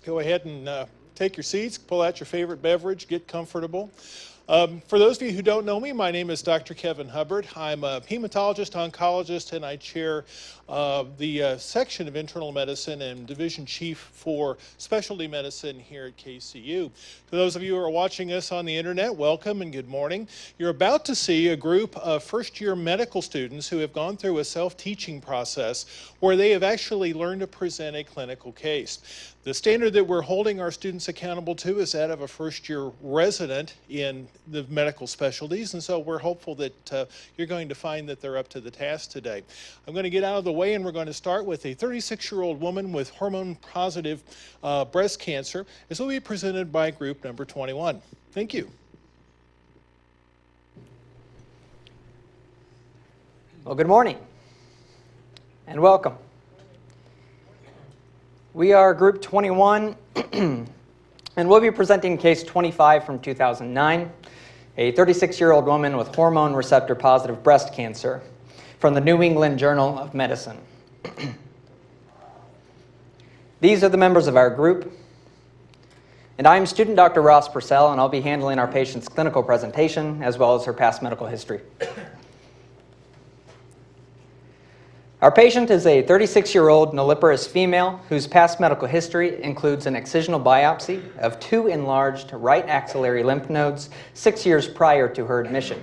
Go ahead and take your seats, pull out your favorite beverage, get comfortable. For those of you who don't know me, my name is Dr. Kevin Hubbard. I'm a hematologist, oncologist, and I chair the section of internal medicine and division chief for specialty medicine here at KCU. For those of you who are watching us on the internet, welcome and good morning. You're about to see a group of first-year medical students who have gone through a self-teaching process where they have actually learned to present a clinical case. The standard that we're holding our students accountable to is that of a first-year resident in the medical specialties, and so we're hopeful that you're going to find that they're up to the task today. I'm going to get out of the way, and we're going to start with a 36-year-old woman with hormone-positive breast cancer. This will be presented by group number 21. Thank you. Well, good morning, and welcome. We are group 21, and we'll be presenting case 25 from 2009, a 36-year-old woman with hormone receptor positive breast cancer from the New England Journal of Medicine. These are the members of our group, and I'm student Dr. Ross Purcell, and I'll be handling our patient's clinical presentation as well as her past medical history. Our patient is a 36-year-old nulliparous female whose past medical history includes an excisional biopsy of 2 enlarged right axillary lymph nodes 6 years prior to her admission.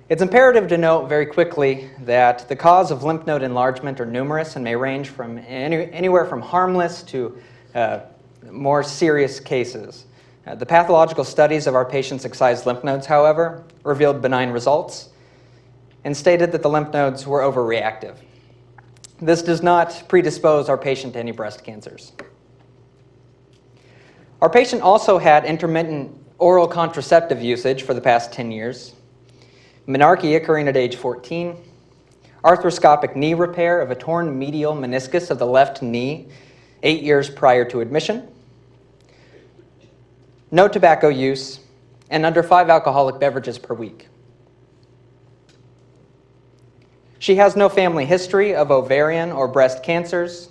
It's imperative to note very quickly that the cause of lymph node enlargement are numerous and may range from anywhere from harmless to more serious cases. The pathological studies of our patient's excised lymph nodes, however, revealed benign results and stated that the lymph nodes were overreactive. This does not predispose our patient to any breast cancers. Our patient also had intermittent oral contraceptive usage for the past 10 years, menarche occurring at age 14, arthroscopic knee repair of a torn medial meniscus of the left knee 8 years prior to admission, no tobacco use, and under 5 alcoholic beverages per week. She has no family history of ovarian or breast cancers,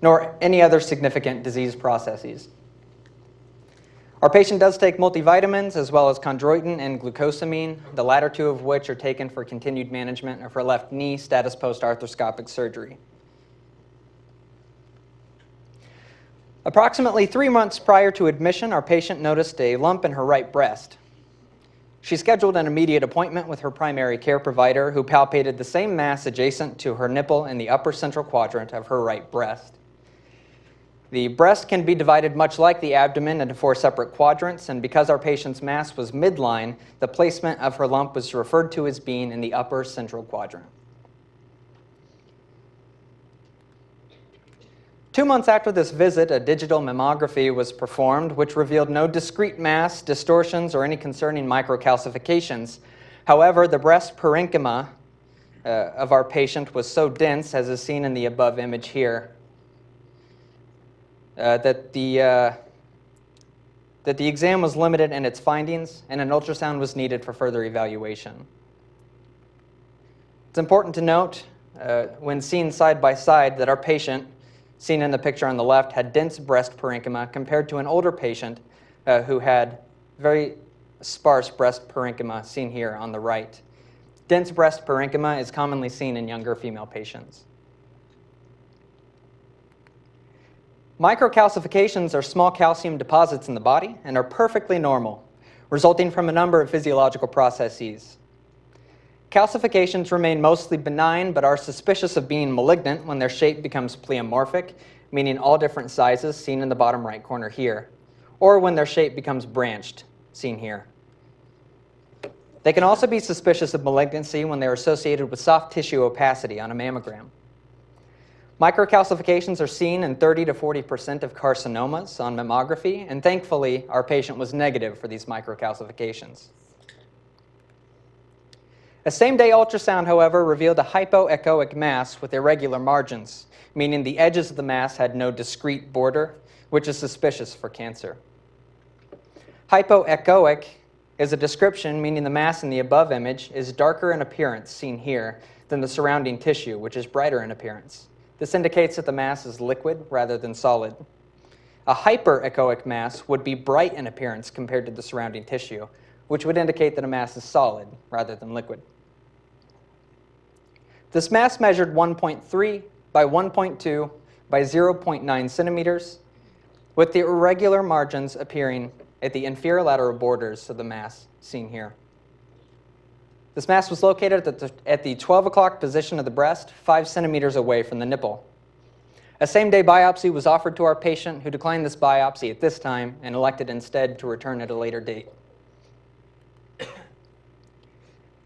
nor any other significant disease processes. Our patient does take multivitamins as well as chondroitin and glucosamine, the latter 2 of which are taken for continued management of her left knee status post-arthroscopic surgery. Approximately 3 months prior to admission, our patient noticed a lump in her right breast. She scheduled an immediate appointment with her primary care provider, who palpated the same mass adjacent to her nipple in the upper central quadrant of her right breast. The breast can be divided much like the abdomen into 4 separate quadrants, and because our patient's mass was midline, the placement of her lump was referred to as being in the upper central quadrant. 2 months after this visit, a digital mammography was performed, which revealed no discrete mass, distortions, or any concerning microcalcifications. However, the breast parenchyma of our patient was so dense, as is seen in the above image here, that the exam was limited in its findings, and an ultrasound was needed for further evaluation. It's important to note, when seen side by side, that our patient, seen in the picture on the left, had dense breast parenchyma compared to an older patient who had very sparse breast parenchyma, seen here on the right. Dense breast parenchyma is commonly seen in younger female patients. Microcalcifications are small calcium deposits in the body and are perfectly normal, resulting from a number of physiological processes. Calcifications remain mostly benign, but are suspicious of being malignant when their shape becomes pleomorphic, meaning all different sizes, seen in the bottom right corner here, or when their shape becomes branched, seen here. They can also be suspicious of malignancy when they're associated with soft tissue opacity on a mammogram. Microcalcifications are seen in 30 to 40% of carcinomas on mammography, and thankfully, our patient was negative for these microcalcifications. A same-day ultrasound, however, revealed a hypoechoic mass with irregular margins, meaning the edges of the mass had no discrete border, which is suspicious for cancer. Hypoechoic is a description meaning the mass in the above image is darker in appearance, seen here, than the surrounding tissue, which is brighter in appearance. This indicates that the mass is liquid rather than solid. A hyperechoic mass would be bright in appearance compared to the surrounding tissue, which would indicate that a mass is solid rather than liquid. This mass measured 1.3 by 1.2 by 0.9 centimeters, with the irregular margins appearing at the inferior lateral borders of the mass, seen here. This mass was located at the 12 o'clock position of the breast, 5 centimeters away from the nipple. A same-day biopsy was offered to our patient, who declined this biopsy at this time and elected instead to return at a later date.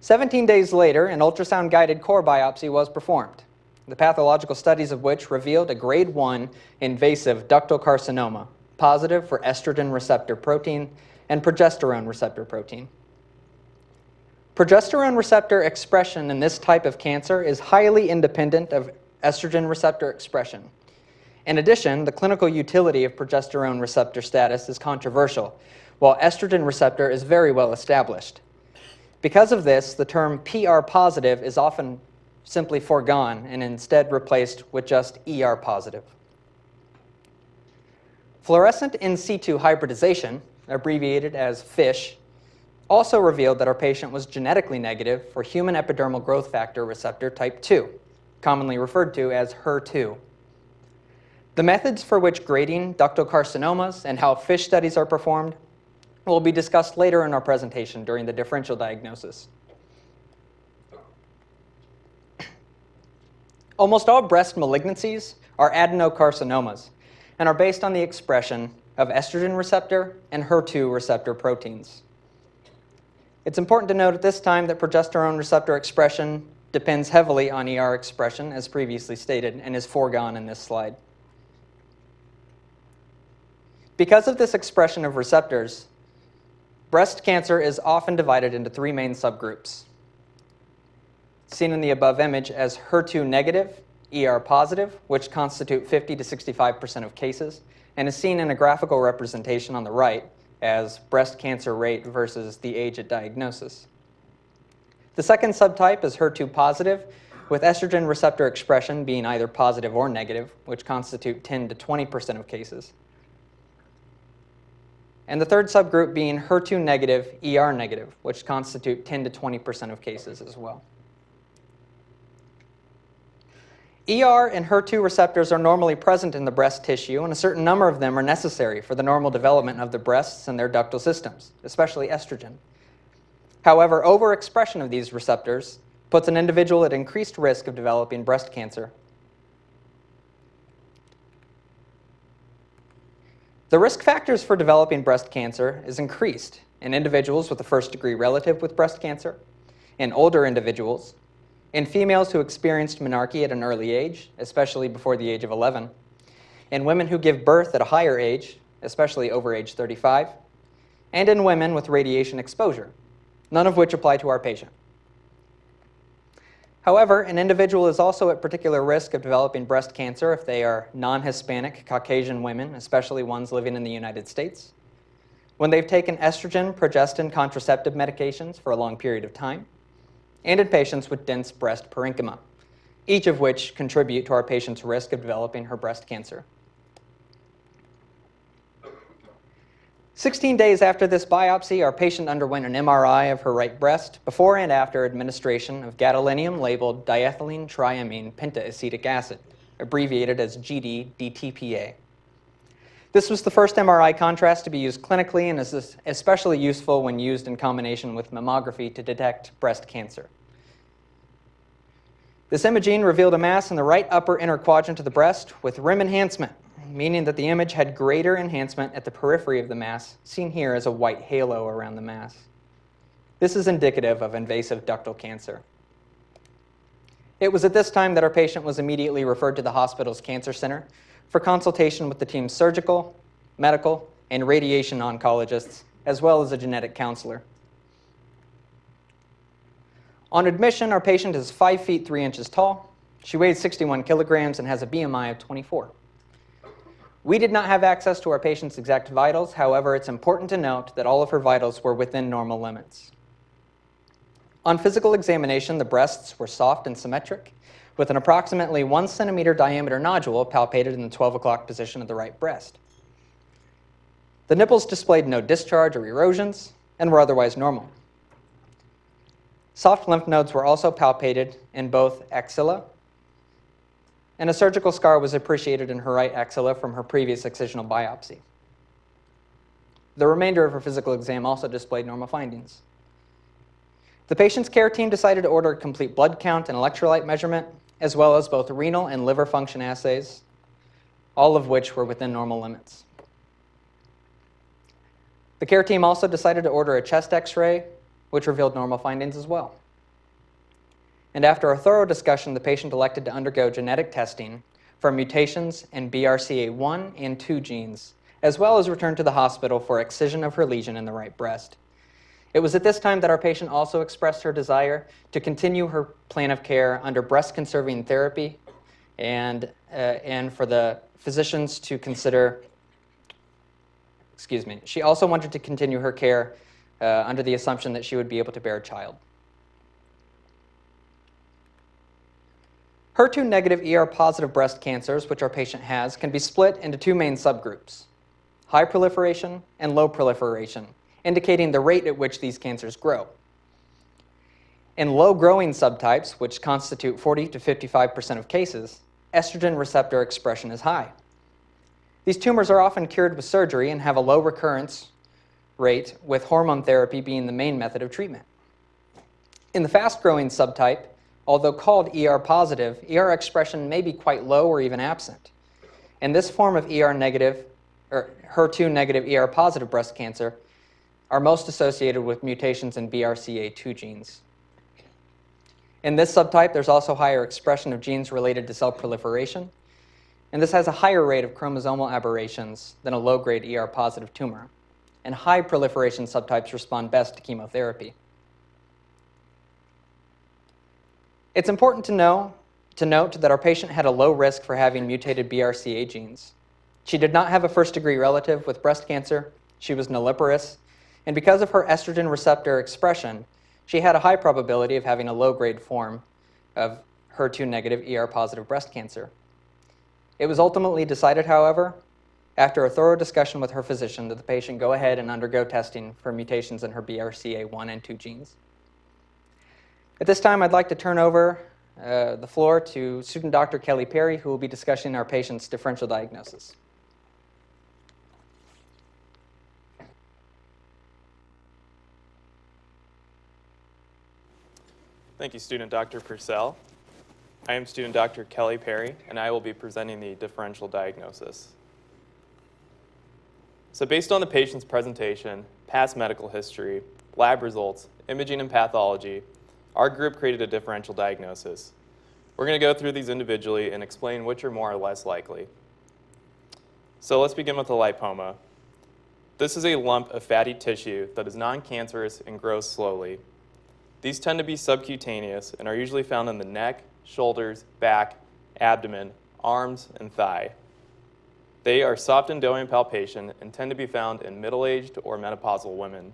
17 days later, an ultrasound-guided core biopsy was performed, the pathological studies of which revealed a grade 1 invasive ductal carcinoma, positive for estrogen receptor protein and progesterone receptor protein. Progesterone receptor expression in this type of cancer is highly independent of estrogen receptor expression. In addition, the clinical utility of progesterone receptor status is controversial, while estrogen receptor is very well established. Because of this, the term PR positive is often simply foregone and instead replaced with just ER positive. Fluorescent in situ hybridization, abbreviated as FISH, also revealed that our patient was genetically negative for human epidermal growth factor receptor type 2, commonly referred to as HER2. The methods for which grading ductal carcinomas and how FISH studies are performed will be discussed later in our presentation during the differential diagnosis. Almost all breast malignancies are adenocarcinomas and are based on the expression of estrogen receptor and HER2 receptor proteins. It's important to note at this time that progesterone receptor expression depends heavily on ER expression, as previously stated, and is foregone in this slide. Because of this expression of receptors, breast cancer is often divided into 3 main subgroups, seen in the above image as HER2 negative, ER positive, which constitute 50 to 65% of cases, and is seen in a graphical representation on the right as breast cancer rate versus the age at diagnosis. The second subtype is HER2 positive, with estrogen receptor expression being either positive or negative, which constitute 10 to 20% of cases. And the third subgroup being HER2 negative, ER negative, which constitute 10 to 20% of cases as well. ER and HER2 receptors are normally present in the breast tissue, and a certain number of them are necessary for the normal development of the breasts and their ductal systems, especially estrogen. However, overexpression of these receptors puts an individual at increased risk of developing breast cancer. The risk factors for developing breast cancer is increased in individuals with a first-degree relative with breast cancer, in older individuals, in females who experienced menarche at an early age, especially before the age of 11, in women who give birth at a higher age, especially over age 35, and in women with radiation exposure, none of which apply to our patient. However, an individual is also at particular risk of developing breast cancer if they are non-Hispanic Caucasian women, especially ones living in the United States, when they've taken estrogen, progestin, contraceptive medications for a long period of time, and in patients with dense breast parenchyma, each of which contribute to our patient's risk of developing her breast cancer. 16 days after this biopsy, our patient underwent an MRI of her right breast before and after administration of gadolinium-labeled diethylene triamine pentaacetic acid, abbreviated as GD-DTPA. This was the first MRI contrast to be used clinically and is especially useful when used in combination with mammography to detect breast cancer. This imaging revealed a mass in the right upper inner quadrant of the breast with rim enhancement, meaning that the image had greater enhancement at the periphery of the mass, seen here as a white halo around the mass. This is indicative of invasive ductal cancer. It was at this time that our patient was immediately referred to the hospital's cancer center for consultation with the team's surgical, medical, and radiation oncologists, as well as a genetic counselor. On admission, our patient is 5 feet 3 inches tall. She weighs 61 kilograms and has a BMI of 24. We did not have access to our patient's exact vitals. However, it's important to note that all of her vitals were within normal limits. On physical examination, the breasts were soft and symmetric, with an approximately 1 centimeter diameter nodule palpated in the 12 o'clock position of the right breast. The nipples displayed no discharge or erosions and were otherwise normal. Soft lymph nodes were also palpated in both axilla, and a surgical scar was appreciated in her right axilla from her previous excisional biopsy. The remainder of her physical exam also displayed normal findings. The patient's care team decided to order a complete blood count and electrolyte measurement, as well as both renal and liver function assays, all of which were within normal limits. The care team also decided to order a chest x-ray, which revealed normal findings as well. And after a thorough discussion, the patient elected to undergo genetic testing for mutations in BRCA1 and 2 genes, as well as return to the hospital for excision of her lesion in the right breast. It was at this time that our patient also expressed her desire to continue her plan of care under breast-conserving therapy and for the physicians to consider, she also wanted to continue her care under the assumption that she would be able to bear a child. HER2-negative ER-positive breast cancers, which our patient has, can be split into two main subgroups, high proliferation and low proliferation, indicating the rate at which these cancers grow. In low-growing subtypes, which constitute 40 to 55% of cases, estrogen receptor expression is high. These tumors are often cured with surgery and have a low recurrence rate, with hormone therapy being the main method of treatment. In the fast-growing subtype, although called ER-positive, ER expression may be quite low or even absent. In this form of ER-negative or HER2-negative ER-positive breast cancer are most associated with mutations in BRCA2 genes. In this subtype, there's also higher expression of genes related to cell proliferation, and this has a higher rate of chromosomal aberrations than a low-grade ER-positive tumor. And high proliferation subtypes respond best to chemotherapy. It's important to note that our patient had a low risk for having mutated BRCA genes. She did not have a first-degree relative with breast cancer, she was nulliparous, and because of her estrogen receptor expression, she had a high probability of having a low-grade form of HER2-negative ER-positive breast cancer. It was ultimately decided, however, after a thorough discussion with her physician, that the patient go ahead and undergo testing for mutations in her BRCA1 and 2 genes. At this time, I'd like to turn over the floor to student Dr. Kelly Perry, who will be discussing our patient's differential diagnosis. Thank you, student Dr. Purcell. I am student Dr. Kelly Perry, and I will be presenting the differential diagnosis. So based on the patient's presentation, past medical history, lab results, imaging, and pathology, our group created a differential diagnosis. We're going to go through these individually and explain which are more or less likely. So let's begin with the lipoma. This is a lump of fatty tissue that is non-cancerous and grows slowly. These tend to be subcutaneous and are usually found in the neck, shoulders, back, abdomen, arms, and thigh. They are soft and doughy in palpation and tend to be found in middle-aged or menopausal women.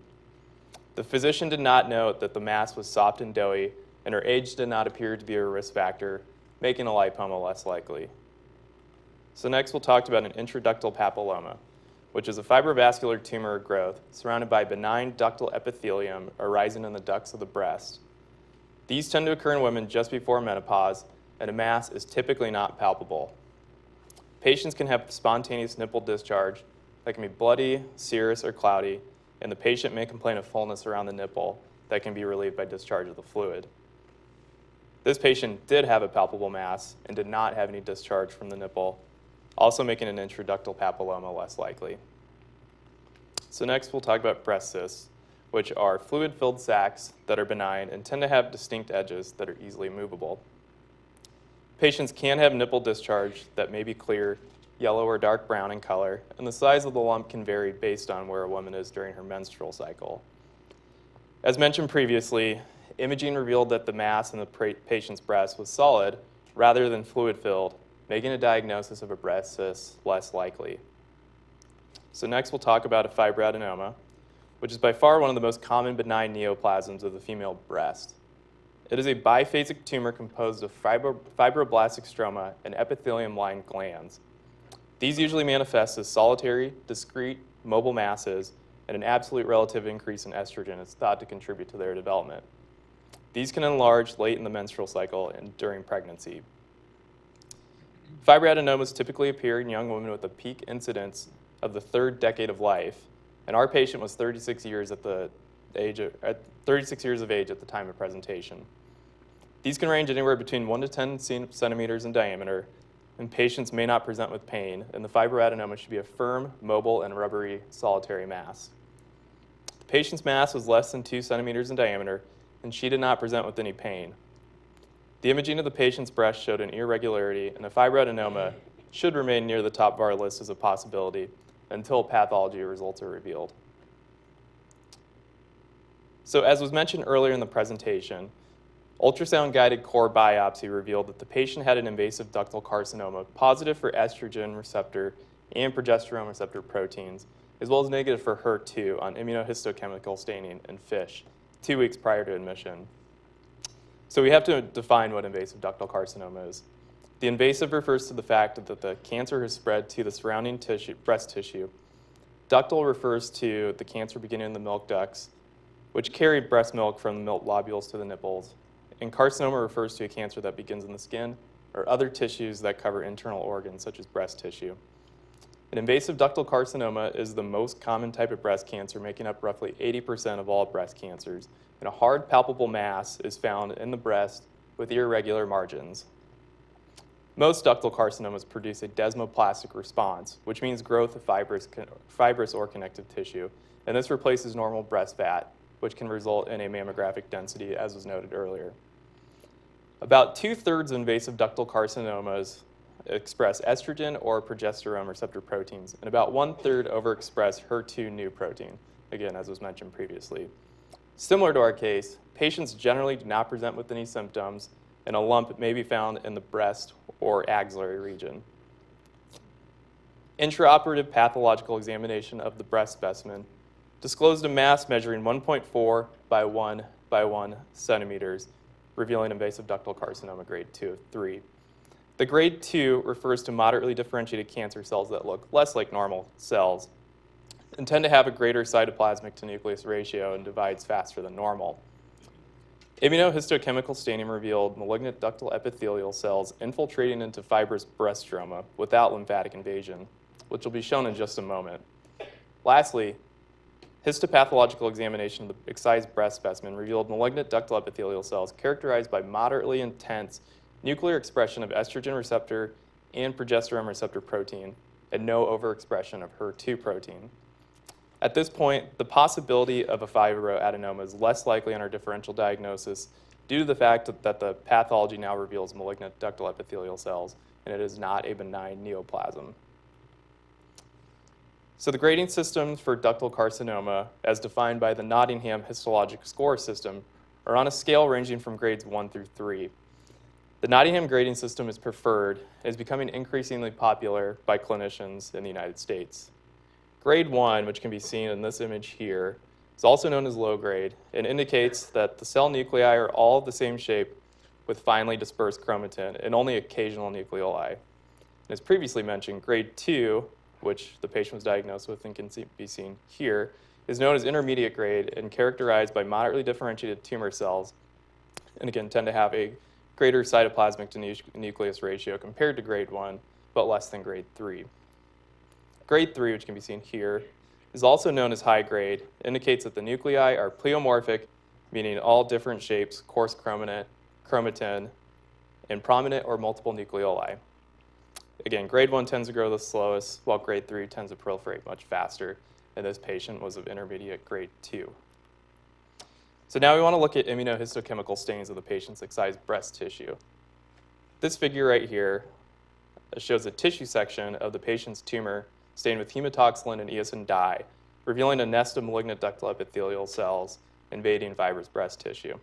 The physician did not note that the mass was soft and doughy, and her age did not appear to be a risk factor, making a lipoma less likely. So next we'll talk about an intraductal papilloma, which is a fibrovascular tumor growth surrounded by benign ductal epithelium arising in the ducts of the breast. These tend to occur in women just before menopause, and a mass is typically not palpable. Patients can have spontaneous nipple discharge that can be bloody, serous, or cloudy, and the patient may complain of fullness around the nipple that can be relieved by discharge of the fluid. This patient did have a palpable mass and did not have any discharge from the nipple, also making an intraductal papilloma less likely. So next we'll talk about breast cysts, which are fluid-filled sacs that are benign and tend to have distinct edges that are easily movable. Patients can have nipple discharge that may be clear, yellow or dark brown in color, and the size of the lump can vary based on where a woman is during her menstrual cycle. As mentioned previously, imaging revealed that the mass in the patient's breast was solid rather than fluid-filled, making a diagnosis of a breast cyst less likely. So next we'll talk about a fibroadenoma, which is by far one of the most common benign neoplasms of the female breast. It is a biphasic tumor composed of fibroblastic stroma and epithelium-lined glands. These usually manifest as solitary, discrete, mobile masses, and an absolute relative increase in estrogen is thought to contribute to their development. These can enlarge late in the menstrual cycle and during pregnancy. Fibroadenomas typically appear in young women with a peak incidence of the third decade of life, and our patient was 36 years of age at the time of presentation. These can range anywhere between 1 to 10 centimeters in diameter, and patients may not present with pain, and the fibroadenoma should be a firm, mobile, and rubbery solitary mass. The patient's mass was less than 2 centimeters in diameter, and she did not present with any pain. The imaging of the patient's breast showed an irregularity, and a fibroadenoma should remain near the top of our list as a possibility until pathology results are revealed. So as was mentioned earlier in the presentation, ultrasound-guided core biopsy revealed that the patient had an invasive ductal carcinoma positive for estrogen receptor and progesterone receptor proteins, as well as negative for HER2 on immunohistochemical staining in FISH 2 weeks prior to admission. So we have to define what invasive ductal carcinoma is. The invasive refers to the fact that the cancer has spread to the surrounding breast tissue. Ductal refers to the cancer beginning in the milk ducts, which carry breast milk from the milk lobules to the nipples. And carcinoma refers to a cancer that begins in the skin or other tissues that cover internal organs, such as breast tissue. An invasive ductal carcinoma is the most common type of breast cancer, making up roughly 80% of all breast cancers. And a hard, palpable mass is found in the breast with irregular margins. Most ductal carcinomas produce a desmoplastic response, which means growth of fibrous or connective tissue, and this replaces normal breast fat, which can result in a mammographic density, as was noted earlier. About 2/3 of invasive ductal carcinomas express estrogen or progesterone receptor proteins, and about 1/3 overexpress HER2 new protein, again, as was mentioned previously. Similar to our case, patients generally do not present with any symptoms, and a lump may be found in the breast or axillary region. Intraoperative pathological examination of the breast specimen disclosed a mass measuring 1.4 by 1 by 1 centimeters, revealing invasive ductal carcinoma grade 2 of 3. The grade 2 refers to moderately differentiated cancer cells that look less like normal cells and tend to have a greater cytoplasmic to nucleus ratio and divides faster than normal. Immunohistochemical staining revealed malignant ductal epithelial cells infiltrating into fibrous breast stroma without lymphatic invasion, which will be shown in just a moment. Lastly, histopathological examination of the excised breast specimen revealed malignant ductal epithelial cells characterized by moderately intense nuclear expression of estrogen receptor and progesterone receptor protein and no overexpression of HER2 protein. At this point, the possibility of a fibroadenoma is less likely in our differential diagnosis due to the fact that the pathology now reveals malignant ductal epithelial cells, and it is not a benign neoplasm. So the grading system for ductal carcinoma, as defined by the Nottingham Histologic Score System, are on a scale ranging from grades 1 through 3. The Nottingham grading system is preferred and is becoming increasingly popular by clinicians in the United States. Grade 1, which can be seen in this image here, is also known as low grade and indicates that the cell nuclei are all of the same shape with finely dispersed chromatin and only occasional nucleoli. And as previously mentioned, grade 2, which the patient was diagnosed with and can be seen here, is known as intermediate grade and characterized by moderately differentiated tumor cells, and again tend to have a greater cytoplasmic to nucleus ratio compared to grade 1, but less than grade 3. Grade 3, which can be seen here, is also known as high grade, indicates that the nuclei are pleomorphic, meaning all different shapes, coarse chromatin, and prominent or multiple nucleoli. Again, grade 1 tends to grow the slowest, while grade 3 tends to proliferate much faster, and this patient was of intermediate grade 2. So now we want to look at immunohistochemical stains of the patient's excised breast tissue. This figure right here shows a tissue section of the patient's tumor stained with hematoxylin and eosin dye, revealing a nest of malignant ductal epithelial cells invading fibrous breast tissue.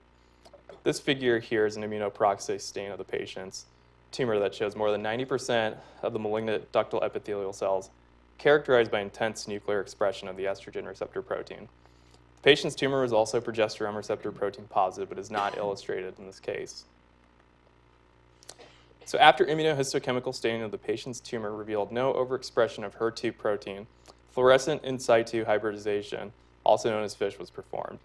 This figure here is an immunoperoxidase stain of the patient's tumor that shows more than 90% of the malignant ductal epithelial cells characterized by intense nuclear expression of the estrogen receptor protein. The patient's tumor was also progesterone receptor protein positive, but is not illustrated in this case. So after immunohistochemical staining of the patient's tumor revealed no overexpression of HER2 protein, fluorescent in situ hybridization, also known as FISH, was performed.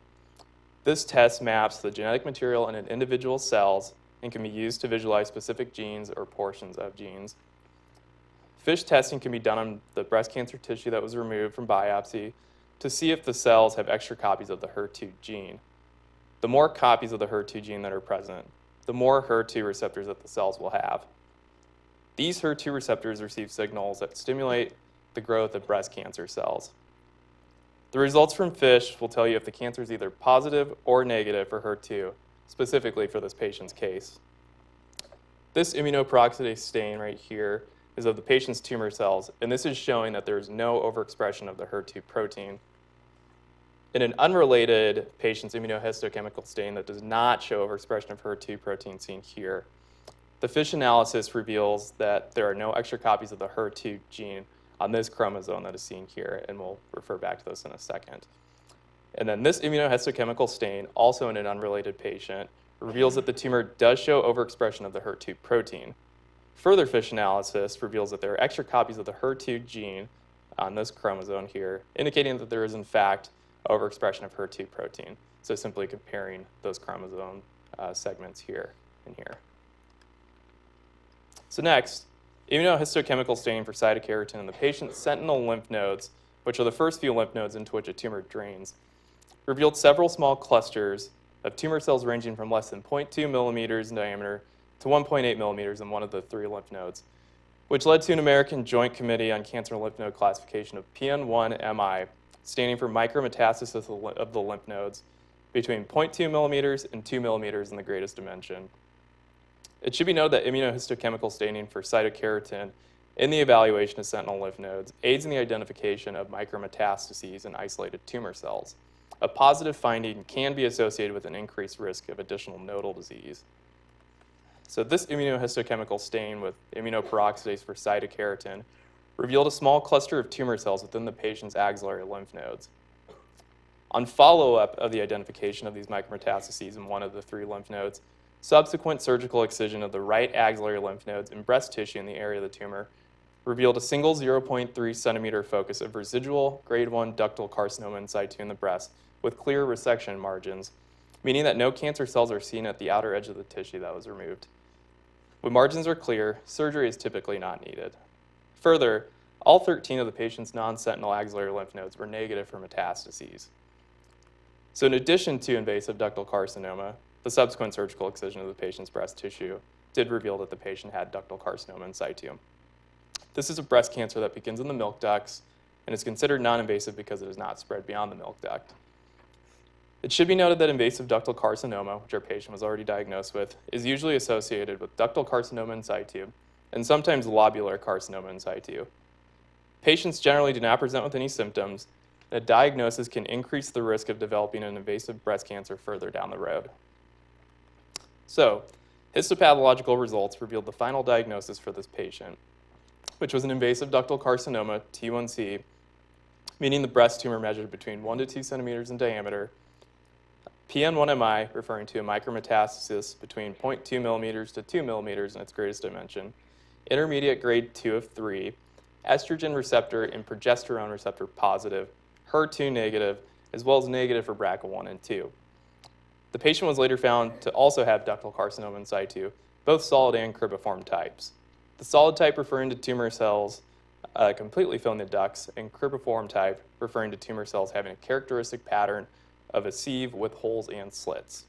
This test maps the genetic material in an individual's cells and can be used to visualize specific genes or portions of genes. FISH testing can be done on the breast cancer tissue that was removed from biopsy to see if the cells have extra copies of the HER2 gene. The more copies of the HER2 gene that are present, the more HER2 receptors that the cells will have. These HER2 receptors receive signals that stimulate the growth of breast cancer cells. The results from FISH will tell you if the cancer is either positive or negative for HER2, specifically for this patient's case. This immunoperoxidase stain right here is of the patient's tumor cells, and this is showing that there is no overexpression of the HER2 protein. In an unrelated patient's immunohistochemical stain that does not show overexpression of HER2 protein seen here, the FISH analysis reveals that there are no extra copies of the HER2 gene on this chromosome that is seen here, and we'll refer back to this in a second. And then this immunohistochemical stain, also in an unrelated patient, reveals that the tumor does show overexpression of the HER2 protein. Further FISH analysis reveals that there are extra copies of the HER2 gene on this chromosome here, indicating that there is in fact overexpression of HER2 protein. So simply comparing those chromosome segments here and here. So next, immunohistochemical staining for cytokeratin in the patient's sentinel lymph nodes, which are the first few lymph nodes into which a tumor drains, revealed several small clusters of tumor cells ranging from less than 0.2 millimeters in diameter to 1.8 millimeters in one of the 3 lymph nodes, which led to an American Joint Committee on Cancer Lymph Node classification of PN1-MI, standing for micrometastasis of the lymph nodes between 0.2 millimeters and 2 millimeters in the greatest dimension. It should be noted that immunohistochemical staining for cytokeratin in the evaluation of sentinel lymph nodes aids in the identification of micrometastases in isolated tumor cells. A positive finding can be associated with an increased risk of additional nodal disease. So this immunohistochemical stain with immunoperoxidase for cytokeratin revealed a small cluster of tumor cells within the patient's axillary lymph nodes. On follow-up of the identification of these micrometastases in one of the 3 lymph nodes, subsequent surgical excision of the right axillary lymph nodes and breast tissue in the area of the tumor revealed a single 0.3 centimeter focus of residual grade 1 ductal carcinoma in situ in the breast with clear resection margins, meaning that no cancer cells are seen at the outer edge of the tissue that was removed. When margins are clear, surgery is typically not needed. Further, all 13 of the patient's non-sentinel axillary lymph nodes were negative for metastases. So in addition to invasive ductal carcinoma, the subsequent surgical excision of the patient's breast tissue did reveal that the patient had ductal carcinoma in situ. This is a breast cancer that begins in the milk ducts and is considered non-invasive because it is not spread beyond the milk duct. It should be noted that invasive ductal carcinoma, which our patient was already diagnosed with, is usually associated with ductal carcinoma in situ and sometimes lobular carcinoma in situ. Patients generally do not present with any symptoms, and a diagnosis can increase the risk of developing an invasive breast cancer further down the road. So, histopathological results revealed the final diagnosis for this patient, which was an invasive ductal carcinoma, T1C, meaning the breast tumor measured between 1 to 2 centimeters in diameter, PN1-MI, referring to a micrometastasis between 0.2 millimeters to 2 millimeters in its greatest dimension, intermediate grade 2 of 3, estrogen receptor and progesterone receptor positive, HER2 negative, as well as negative for BRCA1 and 2. The patient was later found to also have ductal carcinoma in situ, both solid and cribriform types. The solid type referring to tumor cells completely filling the ducts, and cribriform type referring to tumor cells having a characteristic pattern of a sieve with holes and slits.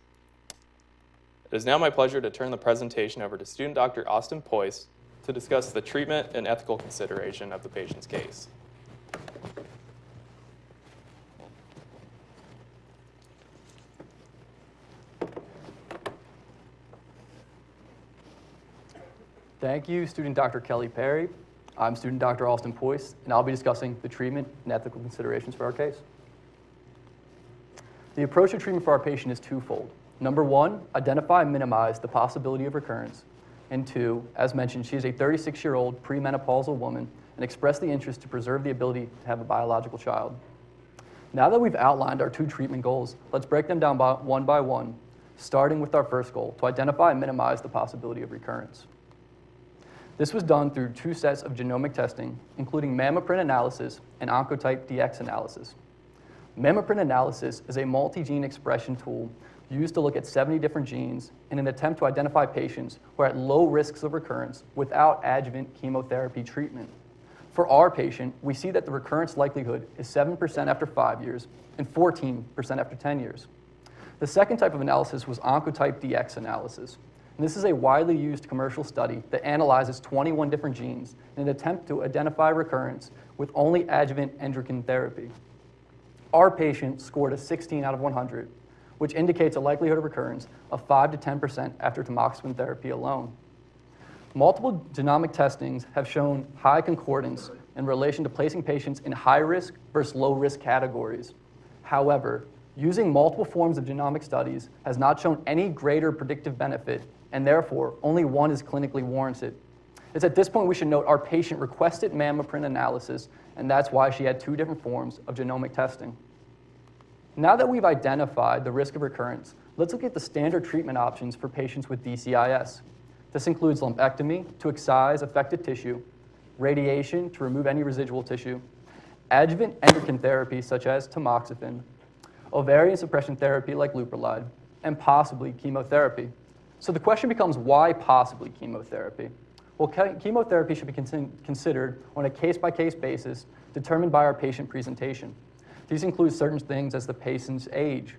It is now my pleasure to turn the presentation over to student Dr. Austin Poist to discuss the treatment and ethical consideration of the patient's case. Thank you, student Dr. Kelly Perry. I'm student Dr. Austin Poist, and I'll be discussing the treatment and ethical considerations for our case. The approach to treatment for our patient is twofold. Number 1, identify and minimize the possibility of recurrence. And 2, as mentioned, she is a 36-year-old premenopausal woman and expressed the interest to preserve the ability to have a biological child. Now that we've outlined our 2 treatment goals, let's break them down one by one, starting with our first goal, to identify and minimize the possibility of recurrence. This was done through 2 sets of genomic testing, including mammoprint analysis and Oncotype DX analysis. Mammoprint analysis is a multi-gene expression tool used to look at 70 different genes in an attempt to identify patients who are at low risks of recurrence without adjuvant chemotherapy treatment. For our patient, we see that the recurrence likelihood is 7% after 5 years and 14% after 10 years. The second type of analysis was Oncotype DX analysis. And this is a widely used commercial study that analyzes 21 different genes in an attempt to identify recurrence with only adjuvant endocrine therapy. Our patient scored a 16 out of 100, which indicates a likelihood of recurrence of 5 to 10% after tamoxifen therapy alone. Multiple genomic testings have shown high concordance in relation to placing patients in high-risk versus low-risk categories. However, using multiple forms of genomic studies has not shown any greater predictive benefit, and therefore, only one is clinically warranted. It's at this point we should note our patient requested mammoprint analysis, and that's why she had 2 different forms of genomic testing. Now that we've identified the risk of recurrence, let's look at the standard treatment options for patients with DCIS. This includes lumpectomy to excise affected tissue, radiation to remove any residual tissue, adjuvant endocrine therapy such as tamoxifen, ovarian suppression therapy like leuprolide, and possibly chemotherapy. So the question becomes, why possibly chemotherapy? Well, chemotherapy should be considered on a case-by-case basis determined by our patient presentation. These include certain things as the patient's age,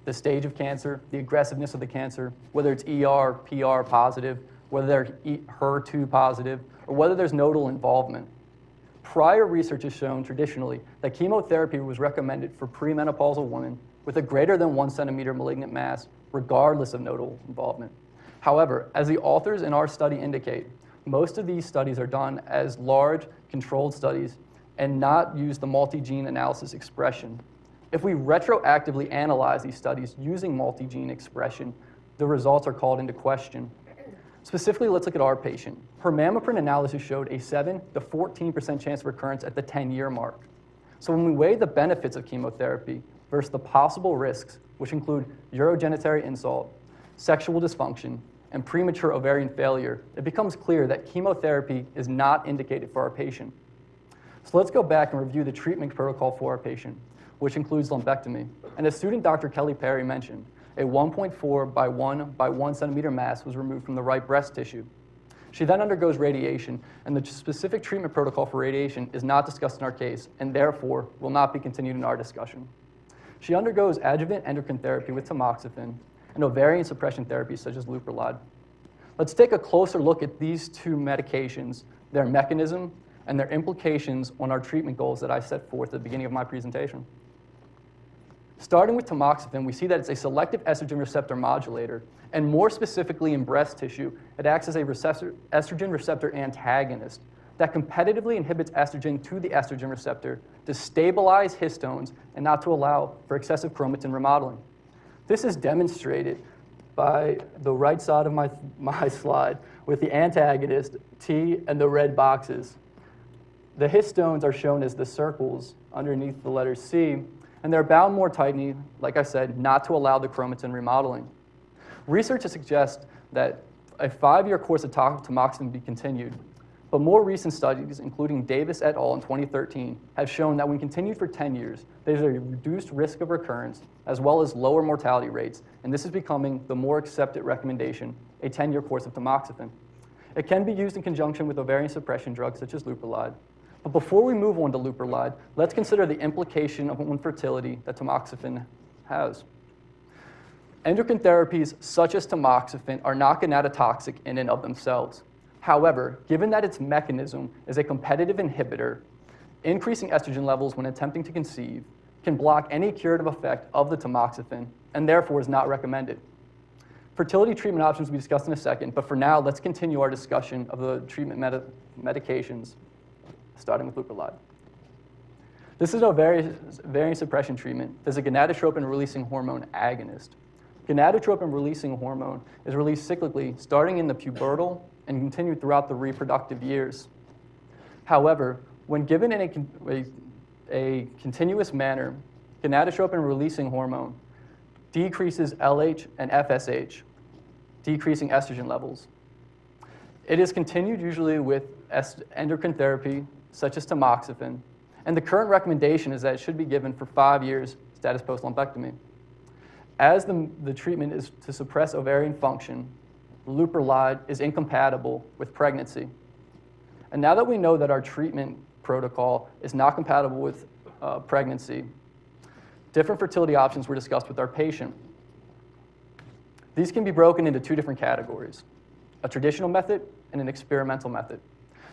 the stage of cancer, the aggressiveness of the cancer, whether it's ER, PR positive, whether they're HER2 positive, or whether there's nodal involvement. Prior research has shown traditionally that chemotherapy was recommended for premenopausal women with a greater than 1 centimeter malignant mass, regardless of nodal involvement. However, as the authors in our study indicate, most of these studies are done as large, controlled studies and not use the multi-gene analysis expression. If we retroactively analyze these studies using multi-gene expression, the results are called into question. Specifically, let's look at our patient. Her mammoprint analysis showed a 7 to 14% chance of recurrence at the 10-year mark. So when we weigh the benefits of chemotherapy versus the possible risks, which include urogenitary insult, sexual dysfunction, and premature ovarian failure, it becomes clear that chemotherapy is not indicated for our patient. So let's go back and review the treatment protocol for our patient, which includes lumpectomy. And as student Dr. Kelly Perry mentioned, a 1.4 by 1 by 1 centimeter mass was removed from the right breast tissue. She then undergoes radiation, and the specific treatment protocol for radiation is not discussed in our case, and therefore will not be continued in our discussion. She undergoes adjuvant endocrine therapy with tamoxifen and ovarian suppression therapy such as leuprolide. Let's take a closer look at these 2 medications, their mechanism, and their implications on our treatment goals that I set forth at the beginning of my presentation. Starting with tamoxifen, we see that it's a selective estrogen receptor modulator, and more specifically in breast tissue, it acts as a estrogen receptor antagonist that competitively inhibits estrogen to the estrogen receptor to stabilize histones and not to allow for excessive chromatin remodeling. This is demonstrated by the right side of my slide with the antagonist, T, and the red boxes. The histones are shown as the circles underneath the letter C, and they're bound more tightly, like I said, not to allow the chromatin remodeling. Research suggests that a 5-year course of tamoxifen be continued, but more recent studies, including Davis et al. In 2013, have shown that when continued for 10 years, there's a reduced risk of recurrence, as well as lower mortality rates, and this is becoming the more accepted recommendation, a 10-year course of tamoxifen. It can be used in conjunction with ovarian suppression drugs such as leuprolide. But before we move on to leuprolide, let's consider the implication of infertility that tamoxifen has. Endocrine therapies such as tamoxifen are not gonatotoxic in and of themselves. However, given that its mechanism is a competitive inhibitor, increasing estrogen levels when attempting to conceive can block any curative effect of the tamoxifen and therefore is not recommended. Fertility treatment options will be discussed in a second, but for now, let's continue our discussion of the treatment medications, starting with leuprolide. This is an ovarian suppression treatment. There's a gonadotropin-releasing hormone agonist. Gonadotropin-releasing hormone is released cyclically starting in the pubertal and continued throughout the reproductive years. However, when given in a continuous manner, gonadotropin-releasing hormone decreases LH and FSH, decreasing estrogen levels. It is continued usually with endocrine therapy, such as tamoxifen, and the current recommendation is that it should be given for 5 years status post-lumpectomy. As the treatment is to suppress ovarian function, leuprolide is incompatible with pregnancy. And now that we know that our treatment protocol is not compatible with pregnancy, different fertility options were discussed with our patient. These can be broken into 2 different categories, a traditional method and an experimental method.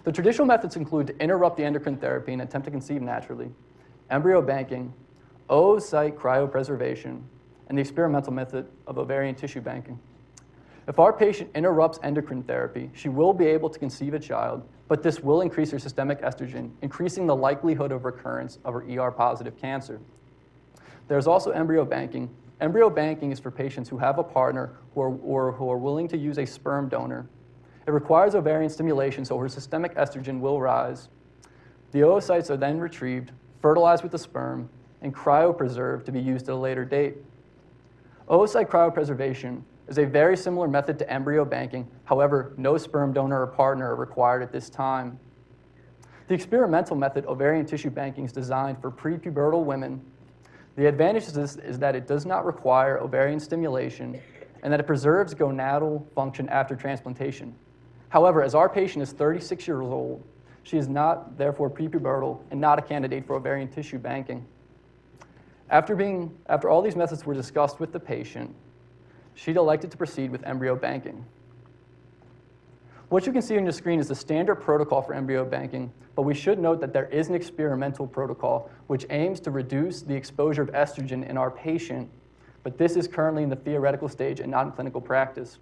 The traditional methods include to interrupt the endocrine therapy and attempt to conceive naturally, embryo banking, oocyte cryopreservation, and the experimental method of ovarian tissue banking. If our patient interrupts endocrine therapy, she will be able to conceive a child, but this will increase her systemic estrogen, increasing the likelihood of recurrence of her ER-positive cancer. There's also embryo banking. Embryo banking is for patients who have a partner who are willing to use a sperm donor. It requires ovarian stimulation, so her systemic estrogen will rise. The oocytes are then retrieved, fertilized with the sperm, and cryopreserved to be used at a later date. Oocyte cryopreservation is a very similar method to embryo banking. However, no sperm donor or partner are required at this time. The experimental method, ovarian tissue banking, is designed for prepubertal women. The advantage of this is that it does not require ovarian stimulation and that it preserves gonadal function after transplantation. However, as our patient is 36 years old, she is not, therefore, prepubertal and not a candidate for ovarian tissue banking. After all these methods were discussed with the patient, she'd elected to proceed with embryo banking. What you can see on your screen is the standard protocol for embryo banking, but we should note that there is an experimental protocol which aims to reduce the exposure of estrogen in our patient, but this is currently in the theoretical stage and not in clinical practice.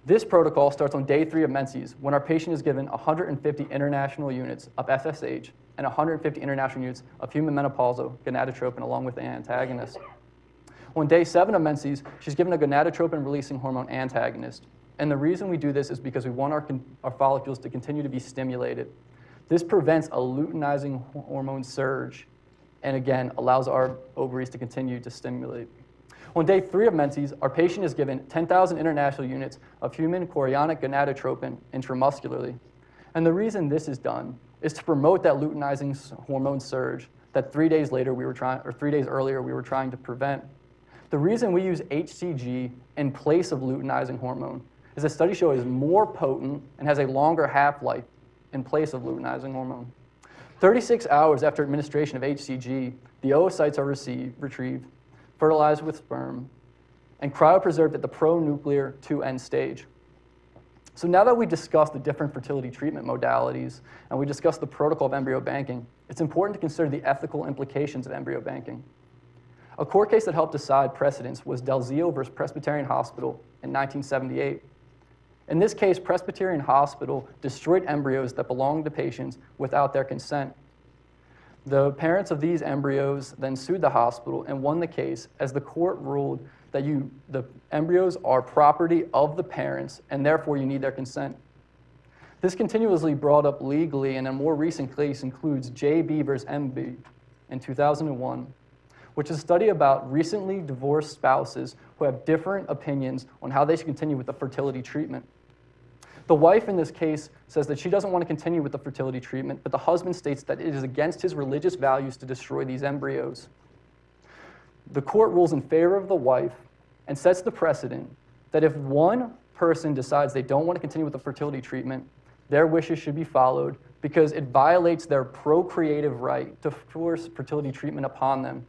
This protocol starts on day 3 of menses, when our patient is given 150 international units of FSH and 150 international units of human menopausal gonadotropin along with the antagonist. On day 7 of menses, she's given a gonadotropin-releasing hormone antagonist. And the reason we do this is because we want our follicles to continue to be stimulated. This prevents a luteinizing hormone surge and, again, allows our ovaries to continue to stimulate. On day 3 of menses, our patient is given 10,000 international units of human chorionic gonadotropin intramuscularly. And the reason this is done is to promote that luteinizing hormone surge that 3 days earlier we were trying to prevent. The reason we use HCG in place of luteinizing hormone is that studies show it is more potent and has a longer half-life in place of luteinizing hormone. 36 hours after administration of HCG, the oocytes are retrieved, fertilized with sperm, and cryopreserved at the pronuclear 2N stage. So now that we discussed the different fertility treatment modalities and we discussed the protocol of embryo banking, it's important to consider the ethical implications of embryo banking. A court case that helped decide precedence was Delzio versus Presbyterian Hospital in 1978. In this case, Presbyterian Hospital destroyed embryos that belonged to patients without their consent. The parents of these embryos then sued the hospital and won the case, as the court ruled that the embryos are property of the parents and therefore you need their consent. This continuously brought up legally, and a more recent case includes JB versus MB in 2001, which is a study about recently divorced spouses who have different opinions on how they should continue with the fertility treatment. The wife in this case says that she doesn't want to continue with the fertility treatment, but the husband states that it is against his religious values to destroy these embryos. The court rules in favor of the wife and sets the precedent that if one person decides they don't want to continue with the fertility treatment, their wishes should be followed because it violates their procreative right to force fertility treatment upon them.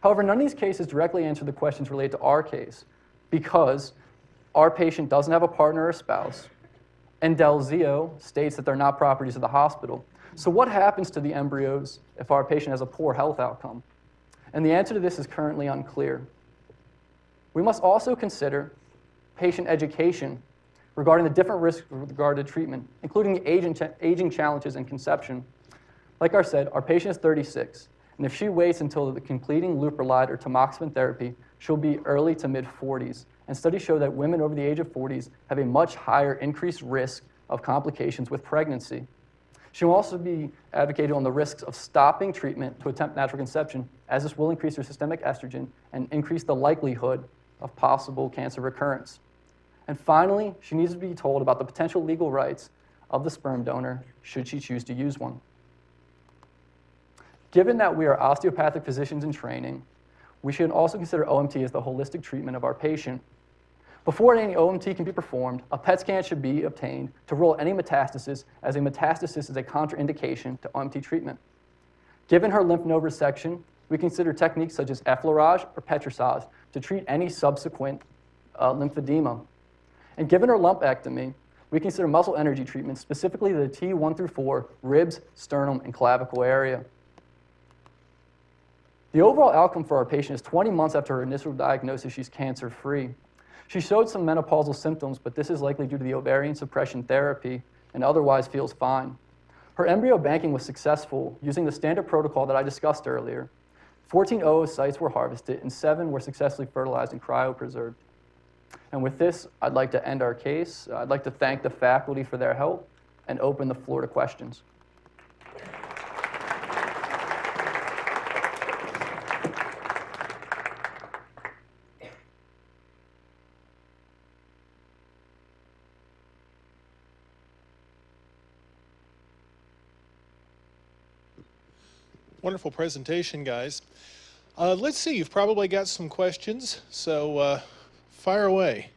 However, none of these cases directly answer the questions related to our case because our patient doesn't have a partner or spouse, and Delzio states that they're not properties of the hospital. So what happens to the embryos if our patient has a poor health outcome? And the answer to this is currently unclear. We must also consider patient education regarding the different risks with regard to treatment, including the aging challenges in conception. Like I said, our patient is 36. And if she waits until the completing leuprolide or tamoxifen therapy, she'll be early to mid-40s. And studies show that women over the age of 40s have a much higher increased risk of complications with pregnancy. She will also be advocated on the risks of stopping treatment to attempt natural conception, as this will increase her systemic estrogen and increase the likelihood of possible cancer recurrence. And finally, she needs to be told about the potential legal rights of the sperm donor should she choose to use one. Given that we are osteopathic physicians in training, we should also consider OMT as the holistic treatment of our patient. Before any OMT can be performed, a PET scan should be obtained to rule any metastasis, as a metastasis is a contraindication to OMT treatment. Given her lymph node resection, we consider techniques such as effleurage or petrissage to treat any subsequent lymphedema. And given her lumpectomy, we consider muscle energy treatment, specifically the T1 through 4 ribs, sternum, and clavicle area. The overall outcome for our patient is 20 months after her initial diagnosis, she's cancer-free. She showed some menopausal symptoms, but this is likely due to the ovarian suppression therapy and otherwise feels fine. Her embryo banking was successful using the standard protocol that I discussed earlier. 14 oocytes were harvested and 7 were successfully fertilized and cryopreserved. And with this, I'd like to end our case. I'd like to thank the faculty for their help and open the floor to questions. Wonderful presentation, guys. Let's see, you've probably got some questions, so fire away.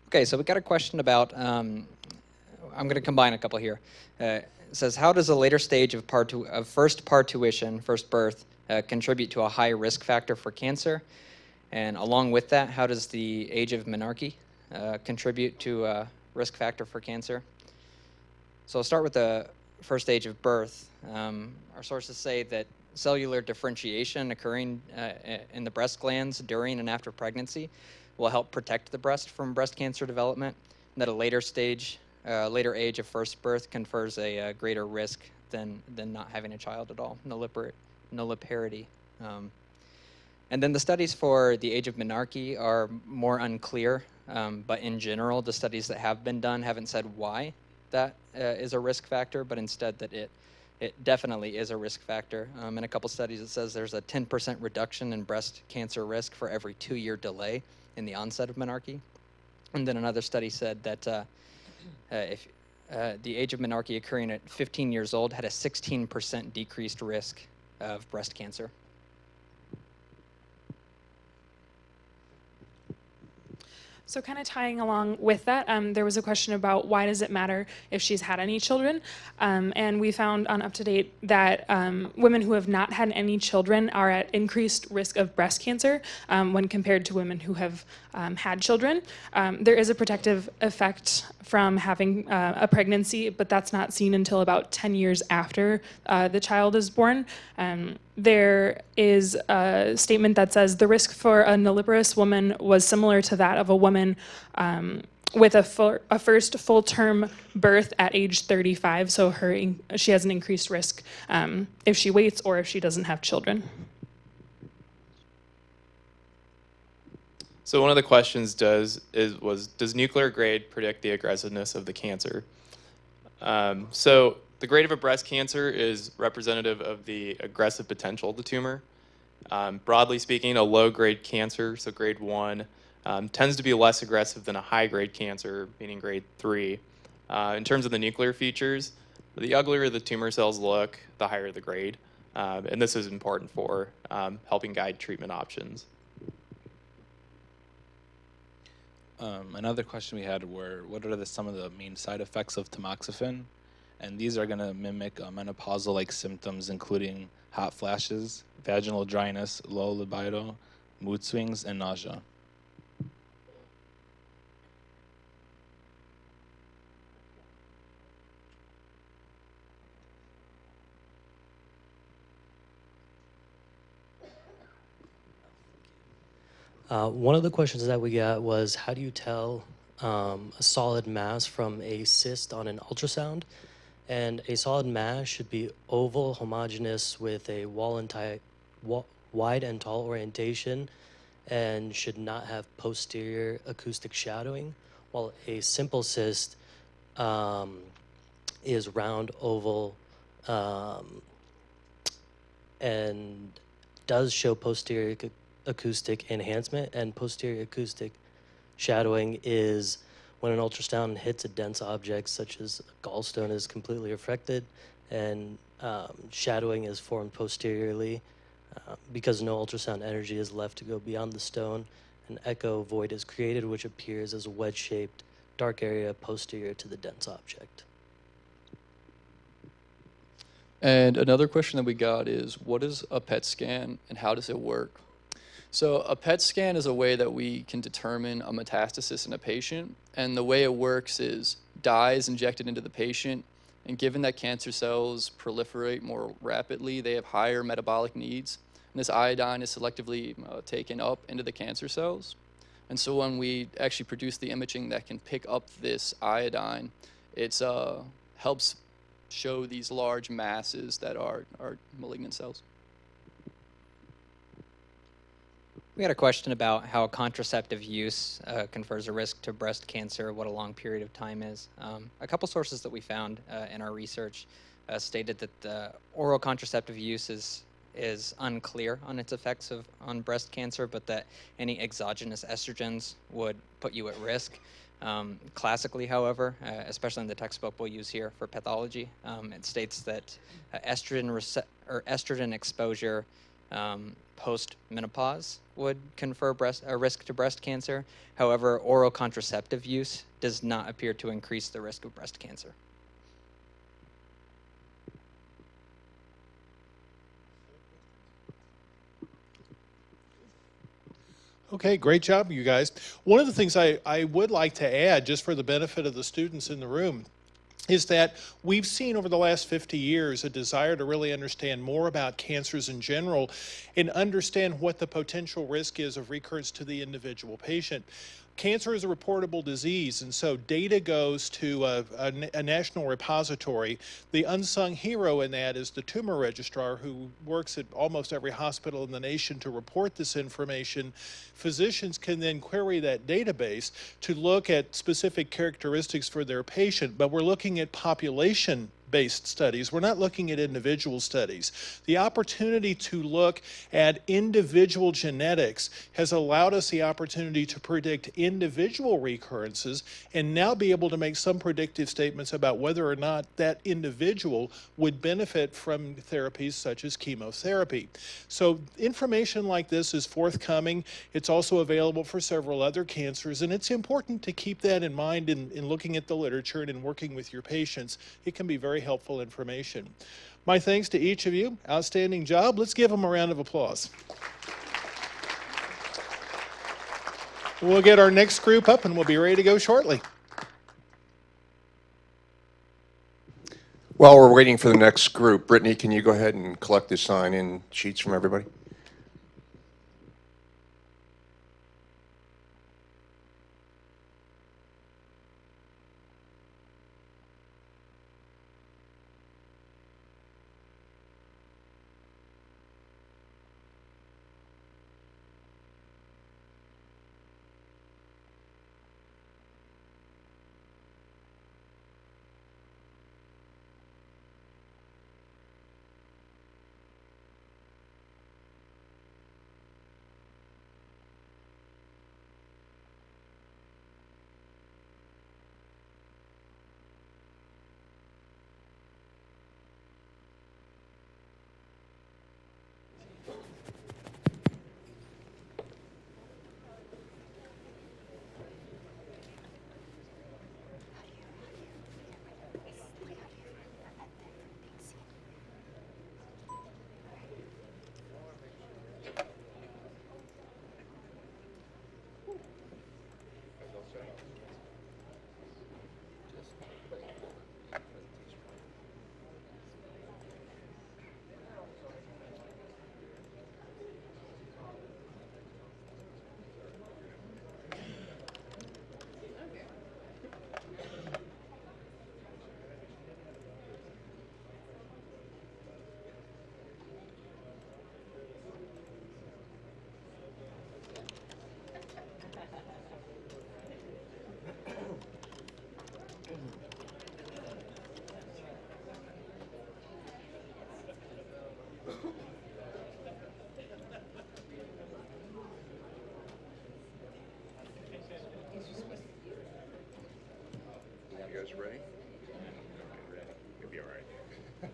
Okay, so we got a question about, I'm going to combine a couple here. It says, how does a later stage of first parturition, first birth, contribute to a high risk factor for cancer? And along with that, how does the age of menarche contribute to a risk factor for cancer? So I'll start with the first stage of birth. Our sources say that cellular differentiation occurring in the breast glands during and after pregnancy will help protect the breast from breast cancer development, and that a later age of first birth confers a greater risk than not having a child at all, nulliparity. And then the studies for the age of menarche are more unclear, but in general, the studies that have been done haven't said why that is a risk factor, but instead that it definitely is a risk factor. In a couple studies, it says there's a 10% reduction in breast cancer risk for every 2-year delay in the onset of menarche. And then another study said that if the age of menarche occurring at 15 years old had a 16% decreased risk of breast cancer. So kind of tying along with that, there was a question about why does it matter if she's had any children? And we found on UpToDate that women who have not had any children are at increased risk of breast cancer when compared to women who have had children. There is a protective effect from having a pregnancy, but that's not seen until about 10 years after the child is born. There is a statement that says the risk for a nulliparous woman was similar to that of a woman with a first full-term birth at age 35, so she has an increased risk if she waits or if she doesn't have children. So one of the questions does nuclear grade predict the aggressiveness of the cancer? So the grade of a breast cancer is representative of the aggressive potential of the tumor. Broadly speaking, a low-grade cancer, so grade 1, tends to be less aggressive than a high-grade cancer, meaning grade 3. In terms of the nuclear features, the uglier the tumor cells look, the higher the grade. And this is important for helping guide treatment options. Another question we had were, what are some of the main side effects of tamoxifen? And these are going to mimic menopausal-like symptoms, including hot flashes, vaginal dryness, low libido, mood swings, and nausea. One of the questions that we got was, how do you tell a solid mass from a cyst on an ultrasound? And a solid mass should be oval, homogeneous, with a wide and tall orientation, and should not have posterior acoustic shadowing, while a simple cyst is round, oval, and does show posterior acoustic enhancement, and posterior acoustic shadowing is when an ultrasound hits a dense object such as a gallstone is completely affected, and shadowing is formed posteriorly because no ultrasound energy is left to go beyond the stone. An echo void is created, which appears as a wedge-shaped dark area posterior to the dense object. And another question that we got is, what is a PET scan and how does it work? So a PET scan is a way that we can determine a metastasis in a patient. And the way it works is dye is injected into the patient. And given that cancer cells proliferate more rapidly, they have higher metabolic needs. And this iodine is selectively taken up into the cancer cells. And so when we actually produce the imaging that can pick up this iodine, it helps show these large masses that are malignant cells. We had a question about how contraceptive use confers a risk to breast cancer, what a long period of time is. A couple sources that we found in our research stated that the oral contraceptive use is unclear on its effects on breast cancer, but that any exogenous estrogens would put you at risk. Classically, however, especially in the textbook we'll use here for pathology, it states that estrogen exposure post-menopause would confer a risk to breast cancer. However, oral contraceptive use does not appear to increase the risk of breast cancer. Okay, great job, you guys. One of the things I would like to add, just for the benefit of the students in the room, is that we've seen over the last 50 years a desire to really understand more about cancers in general and understand what the potential risk is of recurrence to the individual patient. Cancer is a reportable disease, and so data goes to a national repository. The unsung hero in that is the tumor registrar, who works at almost every hospital in the nation to report this information. Physicians can then query that database to look at specific characteristics for their patient, but we're looking at population-based studies. We're not looking at individual studies. The opportunity to look at individual genetics has allowed us the opportunity to predict individual recurrences and now be able to make some predictive statements about whether or not that individual would benefit from therapies such as chemotherapy. So information like this is forthcoming. It's also available for several other cancers, and it's important to keep that in mind in looking at the literature and in working with your patients. It can be very helpful information. My thanks to each of you. Outstanding job. Let's give them a round of applause. We'll get our next group up and we'll be ready to go shortly. While we're waiting for the next group, Brittany, can you go ahead and collect the sign-in sheets from everybody? guys ready? You'll be all right.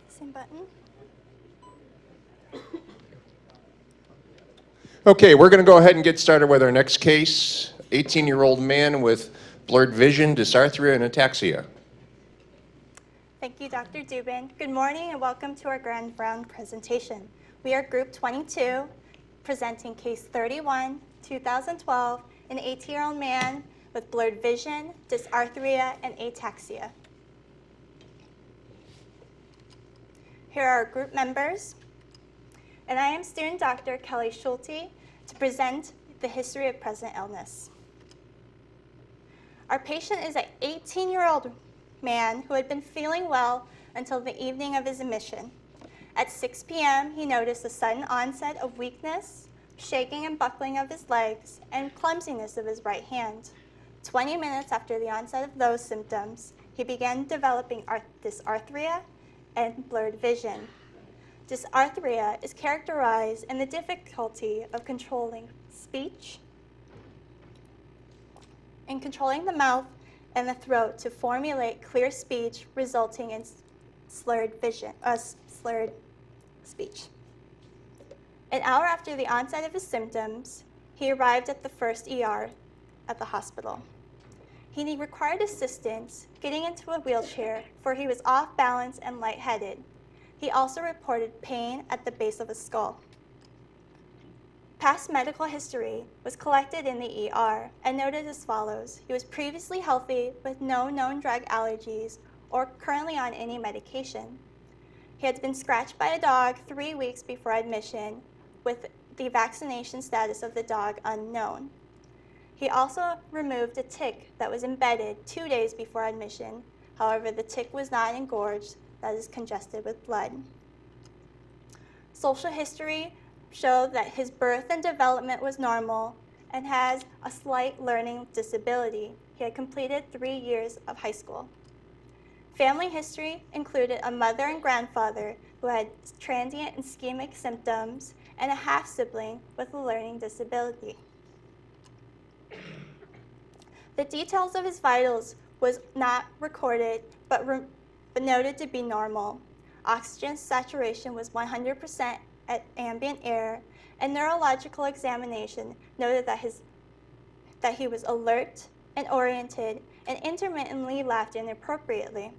Same button. Okay, we're going to go ahead and get started with our next case. 18-year-old man with blurred vision, dysarthria, and ataxia. Thank you, Dr. Dubin. Good morning and welcome to our grand round presentation. We are group 22, presenting case 31, 2012, an 18-year-old man with blurred vision, dysarthria, and ataxia. Here are our group members, and I am student Dr. Kelly Schulte to present the history of present illness. Our patient is an 18-year-old man who had been feeling well until the evening of his admission. At 6 p.m., he noticed a sudden onset of weakness, shaking and buckling of his legs, and clumsiness of his right hand. 20 minutes after the onset of those symptoms, he began developing dysarthria and blurred vision. Dysarthria is characterized in the difficulty of controlling speech and controlling the mouth and the throat to formulate clear speech, resulting in slurred speech. An hour after the onset of his symptoms, he arrived at the first ER at the hospital. He required assistance getting into a wheelchair, for he was off balance and lightheaded. He also reported pain at the base of his skull. Past medical history was collected in the ER and noted as follows. He was previously healthy with no known drug allergies or currently on any medication. He had been scratched by a dog 3 weeks before admission, with the vaccination status of the dog unknown. He also removed a tick that was embedded 2 days before admission. However, the tick was not engorged, that is congested with blood. Social history showed that his birth and development was normal and has a slight learning disability. He had completed 3 years of high school. Family history included a mother and grandfather who had transient and ischemic symptoms and a half-sibling with a learning disability. The details of his vitals was not recorded but noted to be normal. Oxygen saturation was 100% at ambient air, and neurological examination noted that he was alert and oriented and intermittently laughed inappropriately.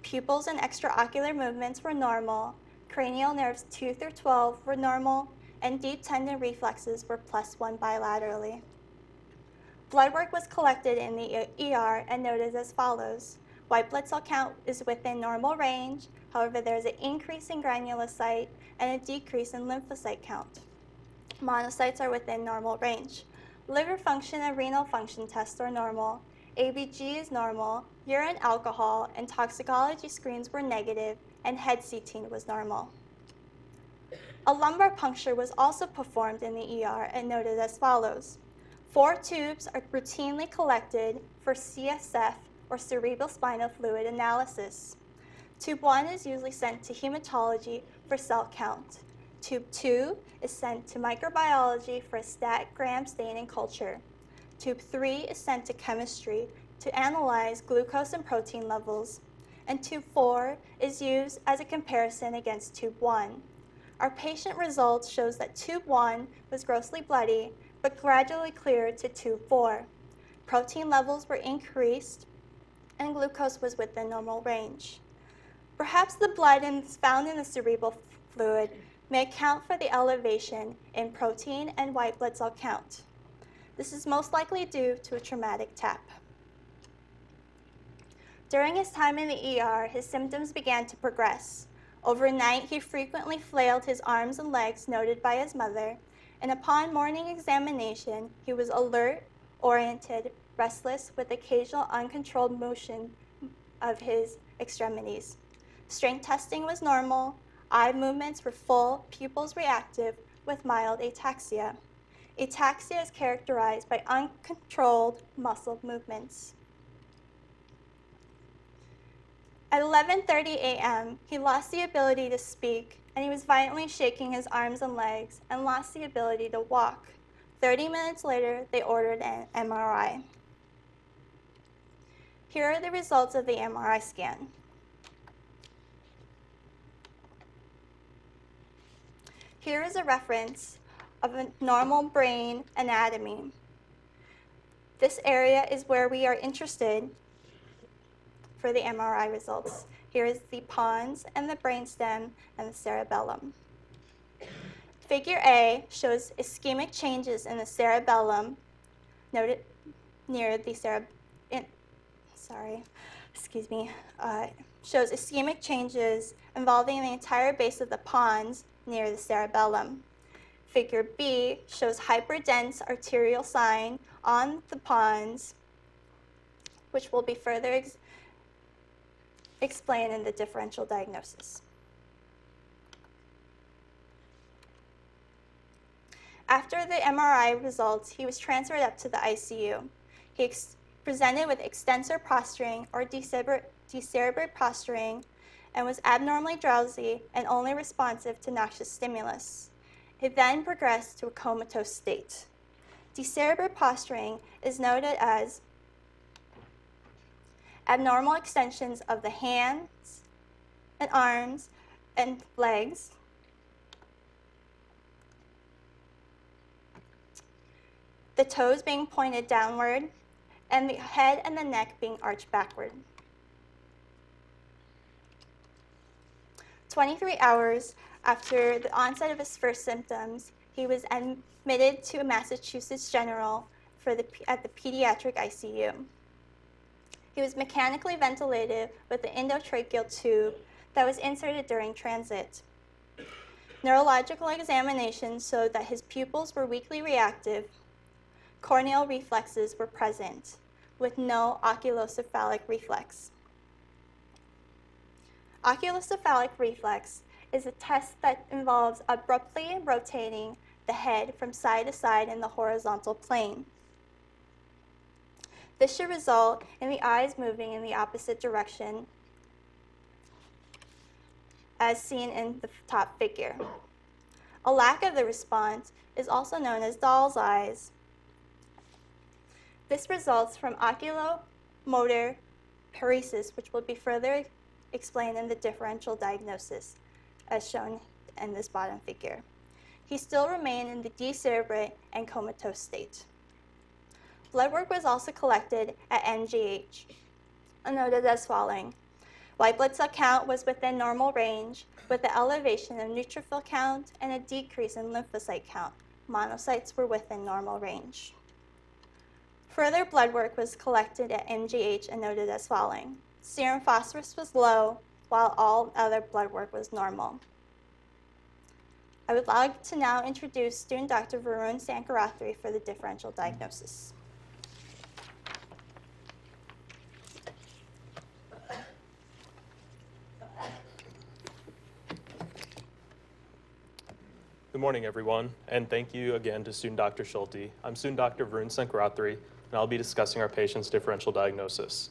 Pupils and extraocular movements were normal, cranial nerves 2 through 12 were normal, and deep tendon reflexes were +1 bilaterally. Blood work was collected in the ER and noted as follows. White blood cell count is within normal range. However, there is an increase in granulocyte and a decrease in lymphocyte count. Monocytes are within normal range. Liver function and renal function tests are normal. ABG is normal. Urine alcohol and toxicology screens were negative, and head CT was normal. A lumbar puncture was also performed in the ER and noted as follows. 4 tubes are routinely collected for CSF or cerebrospinal fluid analysis. Tube 1 is usually sent to hematology for cell count. Tube 2 is sent to microbiology for a stat gram staining culture. Tube 3 is sent to chemistry to analyze glucose and protein levels. And Tube 4 is used as a comparison against Tube 1. Our patient results shows that Tube 1 was grossly bloody, but gradually cleared to Tube 4. Protein levels were increased, and glucose was within normal range. Perhaps the blood found in the cerebral fluid may account for the elevation in protein and white blood cell count. This is most likely due to a traumatic tap. During his time in the ER, his symptoms began to progress. Overnight, he frequently flailed his arms and legs, noted by his mother, and upon morning examination, he was alert, oriented, restless, with occasional uncontrolled motion of his extremities. Strength testing was normal, eye movements were full, pupils reactive, with mild ataxia. Ataxia is characterized by uncontrolled muscle movements. At 11:30 a.m., he lost the ability to speak, and he was violently shaking his arms and legs and lost the ability to walk. 30 minutes later, they ordered an MRI. Here are the results of the MRI scan. Here is a reference of a normal brain anatomy. This area is where we are interested for the MRI results. Here is the pons and the brainstem and the cerebellum. Figure A shows ischemic changes in the cerebellum noted near the shows ischemic changes involving the entire base of the pons near the cerebellum. Figure B shows hyperdense arterial sign on the pons, which will be further explained in the differential diagnosis. After the MRI results, he was transferred up to the ICU. He presented with extensor posturing or decerebrate posturing and was abnormally drowsy and only responsive to noxious stimulus. It then progressed to a comatose state. Decerebrate posturing is noted as abnormal extensions of the hands and arms and legs, the toes being pointed downward, and the head and the neck being arched backward. 23 hours after the onset of his first symptoms, he was admitted to Massachusetts General at the pediatric ICU. He was mechanically ventilated with an endotracheal tube that was inserted during transit. Neurological examination showed that his pupils were weakly reactive. Corneal reflexes were present, with no oculocephalic reflex. Oculocephalic reflex is a test that involves abruptly rotating the head from side to side in the horizontal plane. This should result in the eyes moving in the opposite direction, as seen in the top figure. A lack of the response is also known as doll's eyes. This results from oculomotor paresis, which will be further explained in the differential diagnosis, as shown in this bottom figure. He still remained in the decerebrate and comatose state. Blood work was also collected at MGH, noted as following. White blood cell count was within normal range, with the elevation of neutrophil count and a decrease in lymphocyte count. Monocytes were within normal range. Further blood work was collected at MGH and noted as following. Serum phosphorus was low, while all other blood work was normal. I would like to now introduce student Dr. Varun Sankarathri for the differential diagnosis. Good morning, everyone, and thank you again to student Dr. Schulte. I'm student Dr. Varun Sankarathri, and I'll be discussing our patient's differential diagnosis.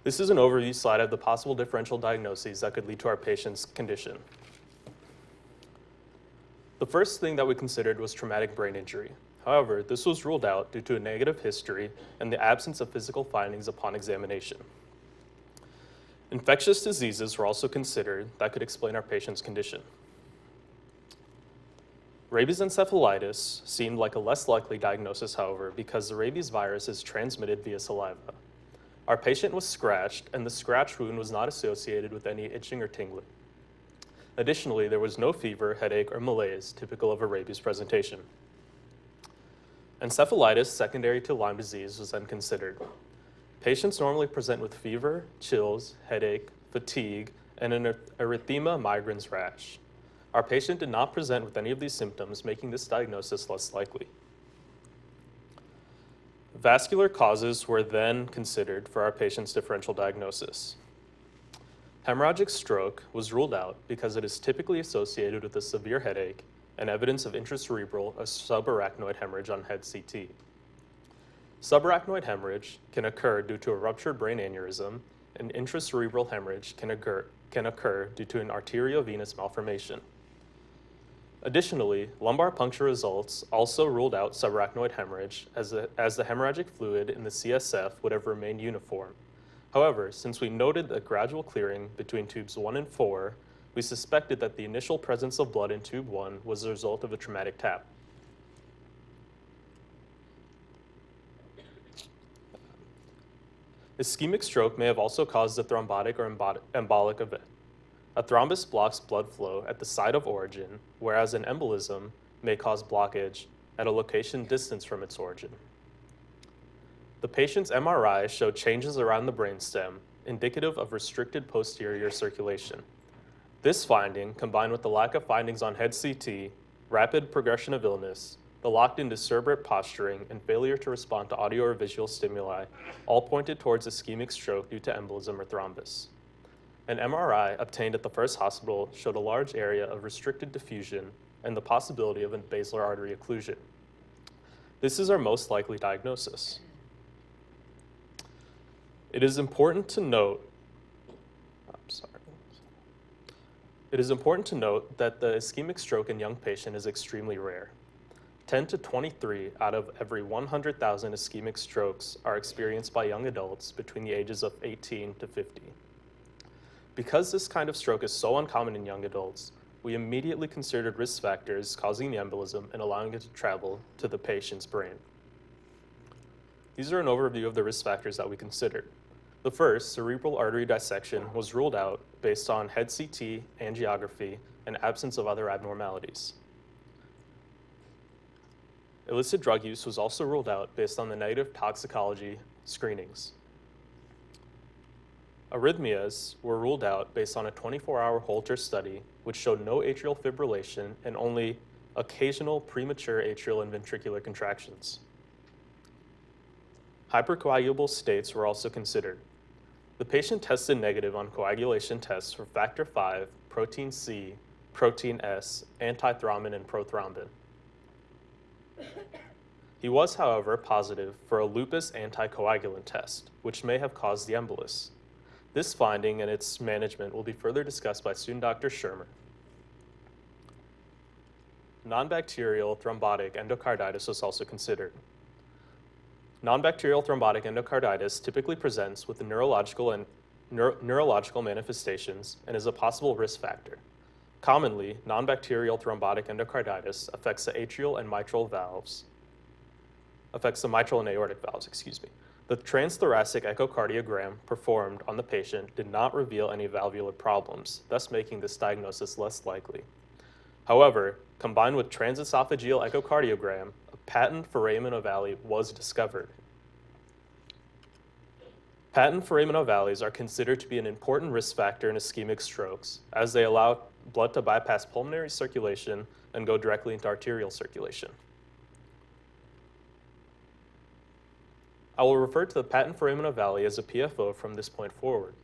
This is an overview slide of the possible differential diagnoses that could lead to our patient's condition. The first thing that we considered was traumatic brain injury. However, this was ruled out due to a negative history and the absence of physical findings upon examination. Infectious diseases were also considered that could explain our patient's condition. Rabies encephalitis seemed like a less likely diagnosis, however, because the rabies virus is transmitted via saliva. Our patient was scratched, and the scratch wound was not associated with any itching or tingling. Additionally, there was no fever, headache, or malaise typical of a rabies presentation. Encephalitis secondary to Lyme disease was then considered. Patients normally present with fever, chills, headache, fatigue, and an erythema migrans rash. Our patient did not present with any of these symptoms, making this diagnosis less likely. Vascular causes were then considered for our patient's differential diagnosis. Hemorrhagic stroke was ruled out because it is typically associated with a severe headache and evidence of intracerebral or subarachnoid hemorrhage on head CT. Subarachnoid hemorrhage can occur due to a ruptured brain aneurysm, and intracerebral hemorrhage can occur due to an arteriovenous malformation. Additionally, lumbar puncture results also ruled out subarachnoid hemorrhage as the hemorrhagic fluid in the CSF would have remained uniform. However, since we noted a gradual clearing between tubes 1 and 4, we suspected that the initial presence of blood in tube 1 was the result of a traumatic tap. Ischemic stroke may have also caused a thrombotic or embolic event. A thrombus blocks blood flow at the site of origin, whereas an embolism may cause blockage at a location distant from its origin. The patient's MRI showed changes around the brainstem, indicative of restricted posterior circulation. This finding, combined with the lack of findings on head CT, rapid progression of illness, the locked-in decerebrate posturing, and failure to respond to audio or visual stimuli, all pointed towards ischemic stroke due to embolism or thrombus. An MRI obtained at the first hospital showed a large area of restricted diffusion and the possibility of a basilar artery occlusion. This is our most likely diagnosis. It is important to note that the ischemic stroke in young patient is extremely rare. 10 to 23 out of every 100,000 ischemic strokes are experienced by young adults between the ages of 18 to 50. Because this kind of stroke is so uncommon in young adults, we immediately considered risk factors causing the embolism and allowing it to travel to the patient's brain. These are an overview of the risk factors that we considered. The first, cerebral artery dissection, was ruled out based on head CT, angiography, and absence of other abnormalities. Illicit drug use was also ruled out based on the negative toxicology screenings. Arrhythmias were ruled out based on a 24-hour Holter study, which showed no atrial fibrillation and only occasional premature atrial and ventricular contractions. Hypercoagulable states were also considered. The patient tested negative on coagulation tests for factor V, protein C, protein S, antithrombin, and prothrombin. He was, however, positive for a lupus anticoagulant test, which may have caused the embolus. This finding and its management will be further discussed by student Dr. Shermer. Non-bacterial thrombotic endocarditis was also considered. Non-bacterial thrombotic endocarditis typically presents with neurological manifestations and is a possible risk factor. Commonly, non-bacterial thrombotic endocarditis affects the atrial and mitral valves, affects the mitral and aortic valves, The transthoracic echocardiogram performed on the patient did not reveal any valvular problems, thus making this diagnosis less likely. However, combined with transesophageal echocardiogram, a patent foramen ovale was discovered. Patent foramen ovales are considered to be an important risk factor in ischemic strokes, as they allow blood to bypass pulmonary circulation and go directly into arterial circulation. I will refer to the patent foramen ovale as a PFO from this point forward.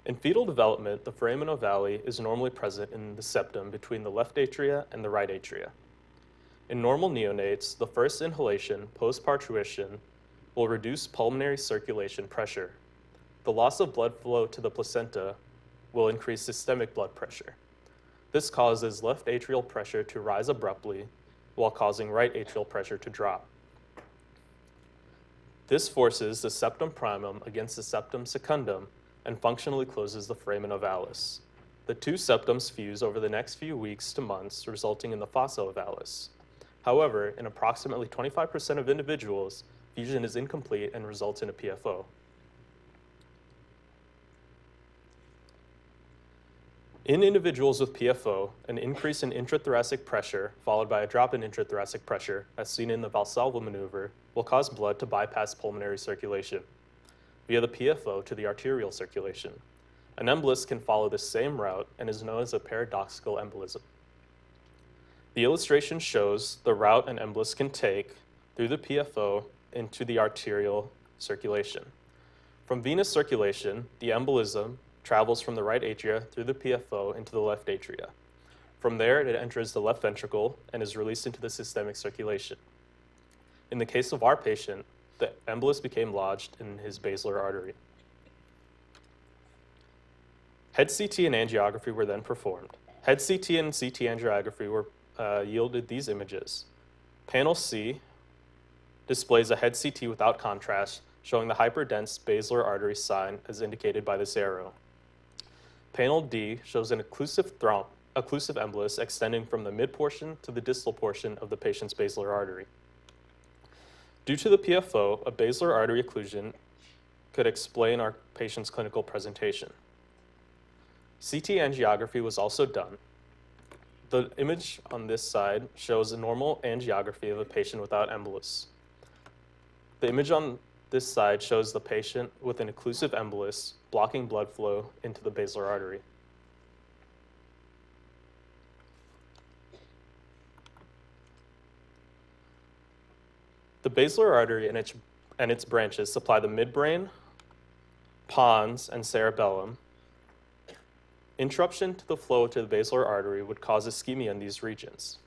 In fetal development, the foramen ovale is normally present in the septum between the left atria and the right atria. In normal neonates, the first inhalation post-parturition will reduce pulmonary circulation pressure. The loss of blood flow to the placenta will increase systemic blood pressure. This causes left atrial pressure to rise abruptly while causing right atrial pressure to drop. This forces the septum primum against the septum secundum and functionally closes the foramen ovalis. The two septums fuse over the next few weeks to months, resulting in the fossa ovalis. However, in approximately 25% of individuals, fusion is incomplete and results in a PFO. In individuals with PFO, an increase in intrathoracic pressure followed by a drop in intrathoracic pressure, as seen in the Valsalva maneuver, will cause blood to bypass pulmonary circulation via the PFO to the arterial circulation. An embolus can follow the same route and is known as a paradoxical embolism. The illustration shows the route an embolus can take through the PFO into the arterial circulation. From venous circulation, the embolism travels from the right atria through the PFO into the left atria. From there, it enters the left ventricle and is released into the systemic circulation. In the case of our patient, the embolus became lodged in his basilar artery. Head CT and angiography were then performed. Head CT and CT angiography were yielded these images. Panel C displays a head CT without contrast, showing the hyperdense basilar artery sign as indicated by this arrow. Panel D shows an occlusive embolus extending from the mid portion to the distal portion of the patient's basilar artery. Due to the PFO, a basilar artery occlusion could explain our patient's clinical presentation. CT angiography was also done. The image on this side shows a normal angiography of a patient without embolus. The image on this side shows the patient with an occlusive embolus blocking blood flow into the basilar artery. The basilar artery and its branches supply the midbrain, pons, and cerebellum. Interruption to the flow to the basilar artery would cause ischemia in these regions.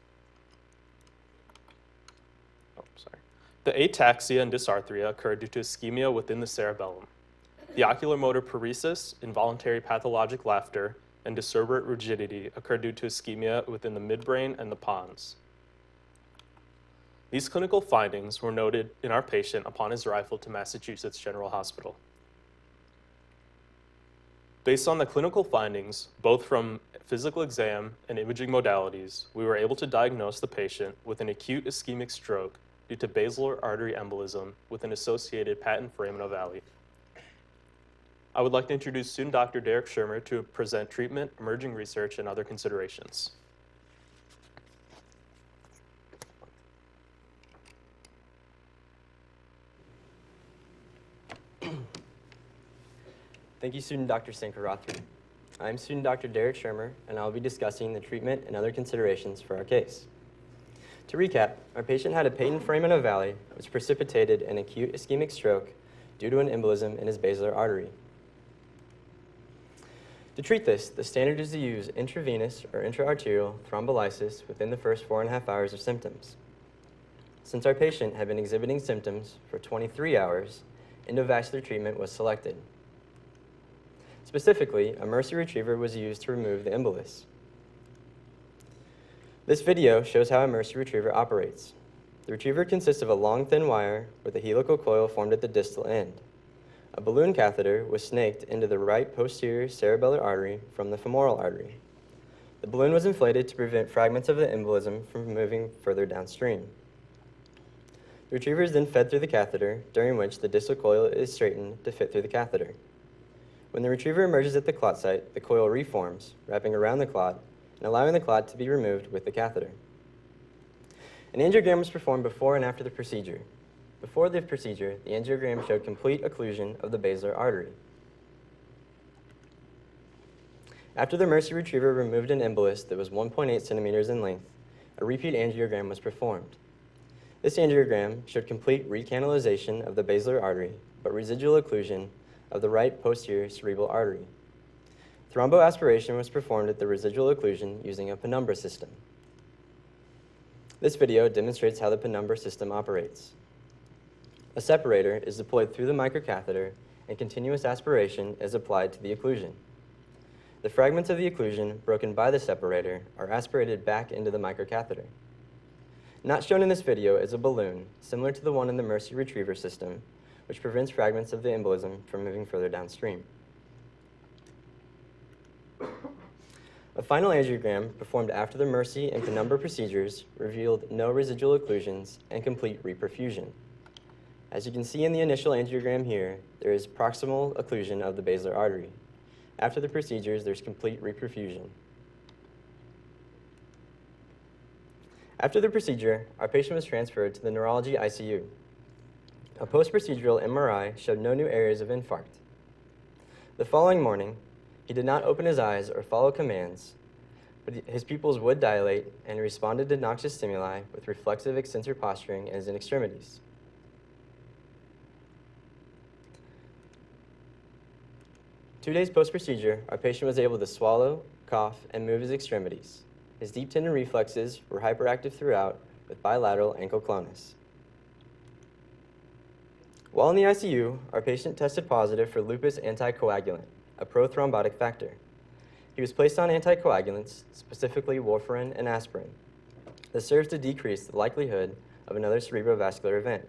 The ataxia and dysarthria occur due to ischemia within the cerebellum. The oculomotor paresis, involuntary pathologic laughter, and decerebrate rigidity occur due to ischemia within the midbrain and the pons. These clinical findings were noted in our patient upon his arrival to Massachusetts General Hospital. Based on the clinical findings, both from physical exam and imaging modalities, we were able to diagnose the patient with an acute ischemic stroke due to basilar artery embolism with an associated patent foramen ovale. I would like to introduce student Dr. Derek Schirmer to present treatment, emerging research, and other considerations. Thank you, student Dr. Sankarathri. I'm student Dr. Derek Schirmer, and I'll be discussing the treatment and other considerations for our case. To recap, our patient had a patent foramen ovale, which precipitated an acute ischemic stroke due to an embolism in his basilar artery. To treat this, the standard is to use intravenous or intraarterial thrombolysis within the first 4.5 hours of symptoms. Since our patient had been exhibiting symptoms for 23 hours, endovascular treatment was selected. Specifically, a Mercy retriever was used to remove the embolus. This video shows how a Mercy retriever operates. The retriever consists of a long, thin wire with a helical coil formed at the distal end. A balloon catheter was snaked into the right posterior cerebellar artery from the femoral artery. The balloon was inflated to prevent fragments of the embolism from moving further downstream. The retriever is then fed through the catheter, during which the distal coil is straightened to fit through the catheter. When the retriever emerges at the clot site, the coil reforms, wrapping around the clot and allowing the clot to be removed with the catheter. An angiogram was performed before and after the procedure. Before the procedure, the angiogram showed complete occlusion of the basilar artery. After the Mercy retriever removed an embolus that was 1.8 centimeters in length, a repeat angiogram was performed. This angiogram showed complete recanalization of the basilar artery, but residual occlusion of the right posterior cerebral artery. Thromboaspiration was performed at the residual occlusion using a penumbra system. This video demonstrates how the penumbra system operates. A separator is deployed through the microcatheter and continuous aspiration is applied to the occlusion. The fragments of the occlusion broken by the separator are aspirated back into the microcatheter. Not shown in this video is a balloon, similar to the one in the Mercy retriever system, which prevents fragments of the embolism from moving further downstream. A final angiogram performed after the Mercy and penumbra procedures revealed no residual occlusions and complete reperfusion. As you can see in the initial angiogram here, there is proximal occlusion of the basilar artery. After the procedures, there's complete reperfusion. After the procedure, our patient was transferred to the neurology ICU. A post-procedural MRI showed no new areas of infarct. The following morning, he did not open his eyes or follow commands, but his pupils would dilate and responded to noxious stimuli with reflexive extensor posturing in his extremities. Two days post-procedure, our patient was able to swallow, cough, and move his extremities. His deep tendon reflexes were hyperactive throughout with bilateral ankle clonus. While in the ICU, our patient tested positive for lupus anticoagulant, a prothrombotic factor. He was placed on anticoagulants, specifically warfarin and aspirin. This serves to decrease the likelihood of another cerebrovascular event.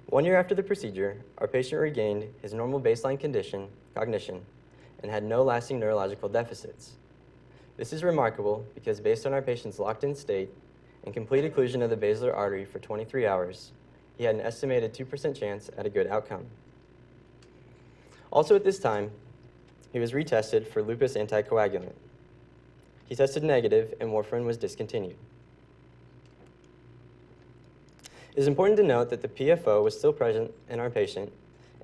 1 year after the procedure, our patient regained his normal baseline condition, cognition, and had no lasting neurological deficits. This is remarkable because based on our patient's locked-in state and complete occlusion of the basilar artery for 23 hours, he had an estimated 2% chance at a good outcome. Also at this time, he was retested for lupus anticoagulant. He tested negative and warfarin was discontinued. It is important to note that the PFO was still present in our patient,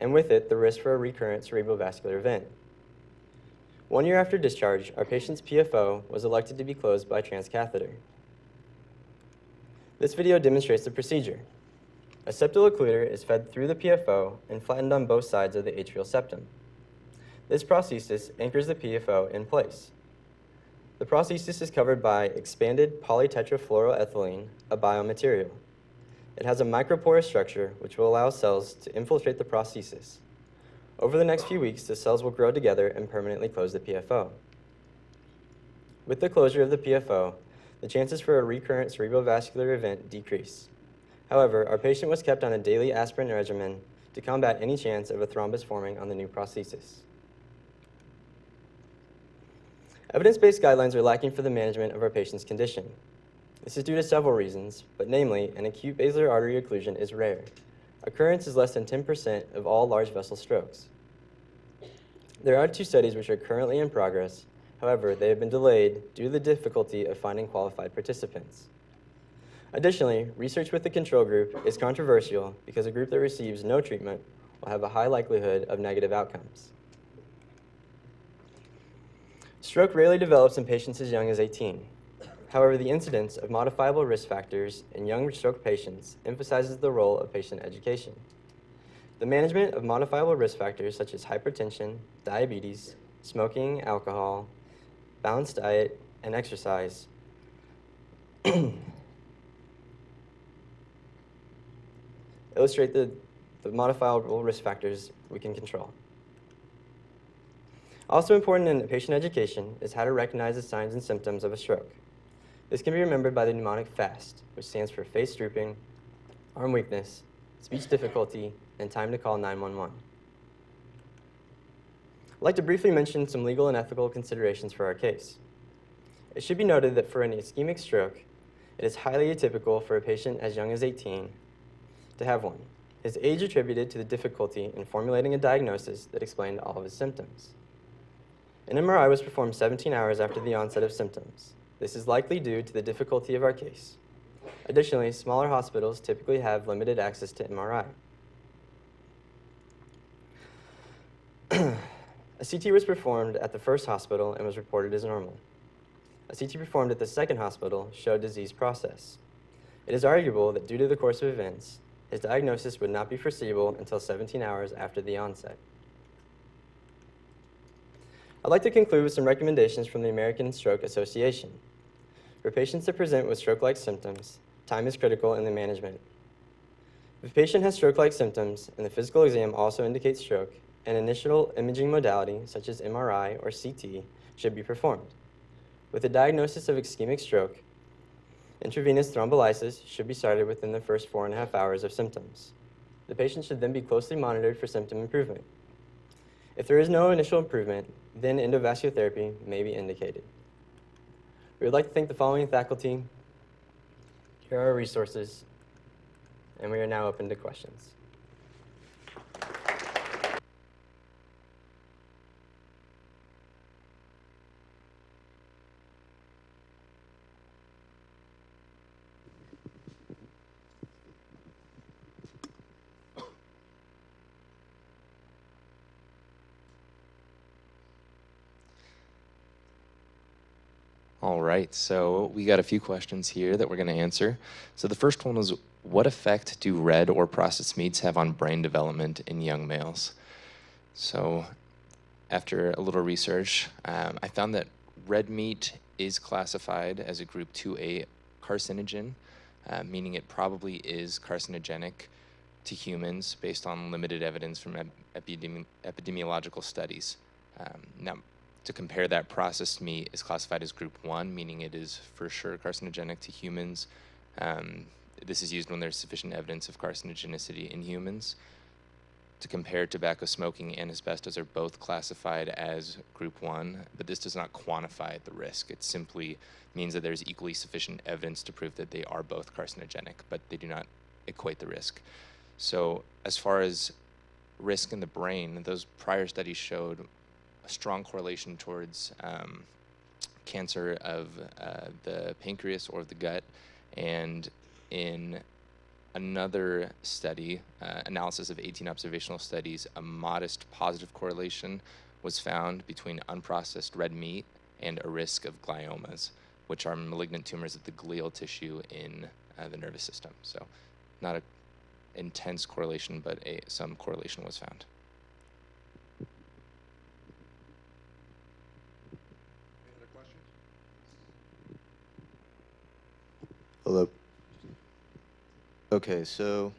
and with it, the risk for a recurrent cerebrovascular event. 1 year after discharge, our patient's PFO was elected to be closed by transcatheter. This video demonstrates the procedure. A septal occluder is fed through the PFO and flattened on both sides of the atrial septum. This prosthesis anchors the PFO in place. The prosthesis is covered by expanded polytetrafluoroethylene, a biomaterial. It has a microporous structure which will allow cells to infiltrate the prosthesis. Over the next few weeks, the cells will grow together and permanently close the PFO. With the closure of the PFO, the chances for a recurrent cerebrovascular event decrease. However, our patient was kept on a daily aspirin regimen to combat any chance of a thrombus forming on the new prosthesis. Evidence-based guidelines are lacking for the management of our patient's condition. This is due to several reasons, but namely, an acute basilar artery occlusion is rare. Occurrence is less than 10% of all large vessel strokes. There are 2 studies which are currently in progress. However, they have been delayed due to the difficulty of finding qualified participants. Additionally, research with the control group is controversial because a group that receives no treatment will have a high likelihood of negative outcomes. Stroke rarely develops in patients as young as 18. However, the incidence of modifiable risk factors in young stroke patients emphasizes the role of patient education. The management of modifiable risk factors such as hypertension, diabetes, smoking, alcohol, balanced diet, and exercise illustrate the modifiable risk factors we can control. Also important in patient education is how to recognize the signs and symptoms of a stroke. This can be remembered by the mnemonic FAST, which stands for face drooping, arm weakness, speech difficulty, and time to call 911. I'd like to briefly mention some legal and ethical considerations for our case. It should be noted that for an ischemic stroke, it is highly atypical for a patient as young as 18 to have one. His age attributed to the difficulty in formulating a diagnosis that explained all of his symptoms. An MRI was performed 17 hours after the onset of symptoms. This is likely due to the difficulty of our case. Additionally, smaller hospitals typically have limited access to MRI. A CT was performed at the first hospital and was reported as normal. A CT performed at the second hospital showed disease process. It is arguable that due to the course of events, his diagnosis would not be foreseeable until 17 hours after the onset. I'd like to conclude with some recommendations from the American Stroke Association. For patients that present with stroke-like symptoms, time is critical in the management. If a patient has stroke-like symptoms and the physical exam also indicates stroke, an initial imaging modality, such as MRI or CT, should be performed. With a diagnosis of ischemic stroke, intravenous thrombolysis should be started within the first 4.5 hours of symptoms. The patient should then be closely monitored for symptom improvement. If there is no initial improvement, then endovascular therapy may be indicated. We would like to thank the following faculty. Here are our resources, and we are now open to questions. All right, so we got a few questions here that we're going to answer. So the first one was, what effect do red or processed meats have on brain development in young males? So after a little research, I found that red meat is classified as a group 2A carcinogen, meaning it probably is carcinogenic to humans based on limited evidence from epidemiological studies. Now, To compare that, processed meat is classified as group 1, meaning it is for sure carcinogenic to humans. This is used when there's sufficient evidence of carcinogenicity in humans. To compare, tobacco smoking and asbestos are both classified as group 1, but this does not quantify the risk. It simply means that there's equally sufficient evidence to prove that they are both carcinogenic, but they do not equate the risk. So as far as risk in the brain, those prior studies showed a strong correlation towards cancer of the pancreas or of the gut, and in another study, analysis of 18 observational studies, a modest positive correlation was found between unprocessed red meat and a risk of gliomas, which are malignant tumors of the glial tissue in the nervous system. So not an intense correlation, but some correlation was found. Any other questions? Hello. Okay, so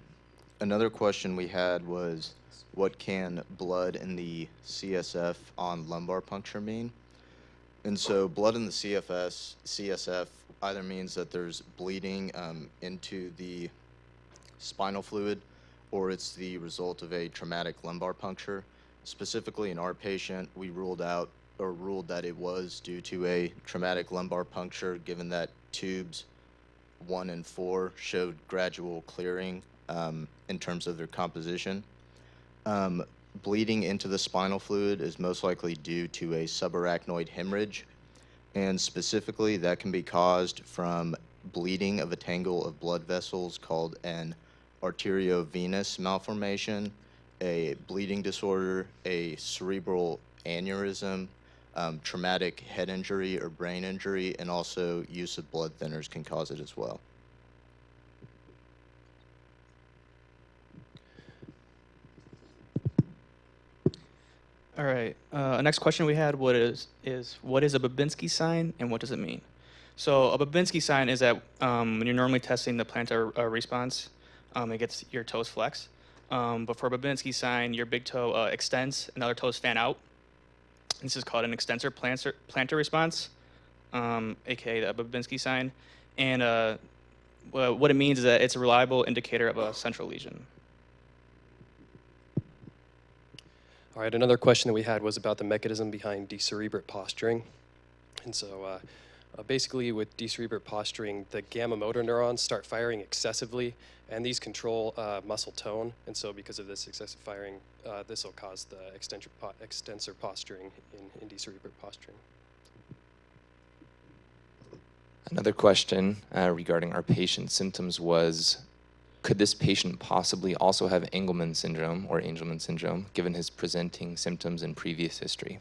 another question we had was, what can blood in the CSF on lumbar puncture mean? And so blood in the CSF either means that there's bleeding into the spinal fluid, or it's the result of a traumatic lumbar puncture. Specifically in our patient, we ruled that it was due to a traumatic lumbar puncture, given that tubes 1 and 4 showed gradual clearing in terms of their composition. Bleeding into the spinal fluid is most likely due to a subarachnoid hemorrhage, and specifically that can be caused from bleeding of a tangle of blood vessels called an arteriovenous malformation, a bleeding disorder, a cerebral aneurysm, traumatic head injury or brain injury, and also use of blood thinners can cause it as well. All right. Next question we had what is a Babinski sign and what does it mean? So a Babinski sign is that when you're normally testing the plantar response, it gets your toes flex. But for a Babinski sign, your big toe extends and other toes fan out. This is called an extensor plantar response, aka the Babinski sign. And what it means is that it's a reliable indicator of a central lesion. All right, another question that we had was about the mechanism behind decerebrate posturing. And so basically with decerebrate posturing, the gamma motor neurons start firing excessively, and these control muscle tone. And so because of this excessive firing, this will cause the extensor posturing in decerebrate posturing. Another question regarding our patient's symptoms was, could this patient possibly also have Angelman syndrome, given his presenting symptoms and previous history?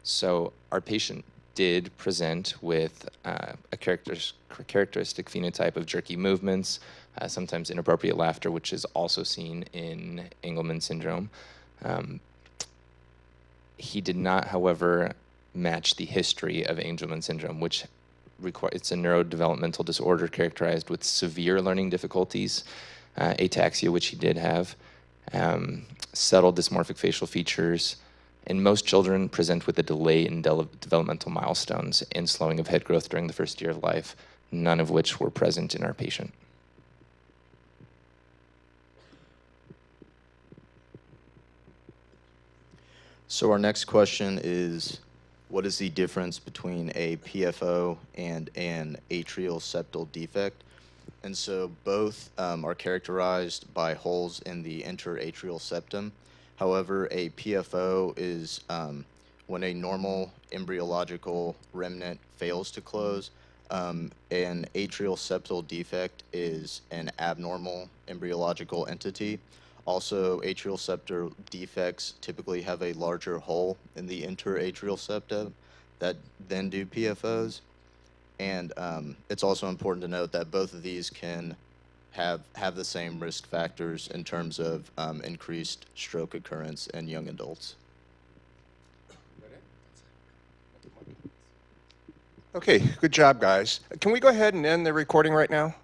So our patient did present with a characteristic phenotype of jerky movements, sometimes inappropriate laughter, which is also seen in Angelman syndrome. He did not, however, match the history of Angelman syndrome, which it's a neurodevelopmental disorder characterized with severe learning difficulties, ataxia, which he did have, subtle dysmorphic facial features, and most children present with a delay in developmental milestones and slowing of head growth during the first year of life, none of which were present in our patient. So our next question is, what is the difference between a PFO and an atrial septal defect? And so both are characterized by holes in the interatrial septum. However, a PFO is when a normal embryological remnant fails to close. An atrial septal defect is an abnormal embryological entity. Also, atrial septal defects typically have a larger hole in the interatrial septum that then do PFOs. And it's also important to note that both of these can have the same risk factors in terms of increased stroke occurrence in young adults. Okay, good job, guys. Can we go ahead and end the recording right now?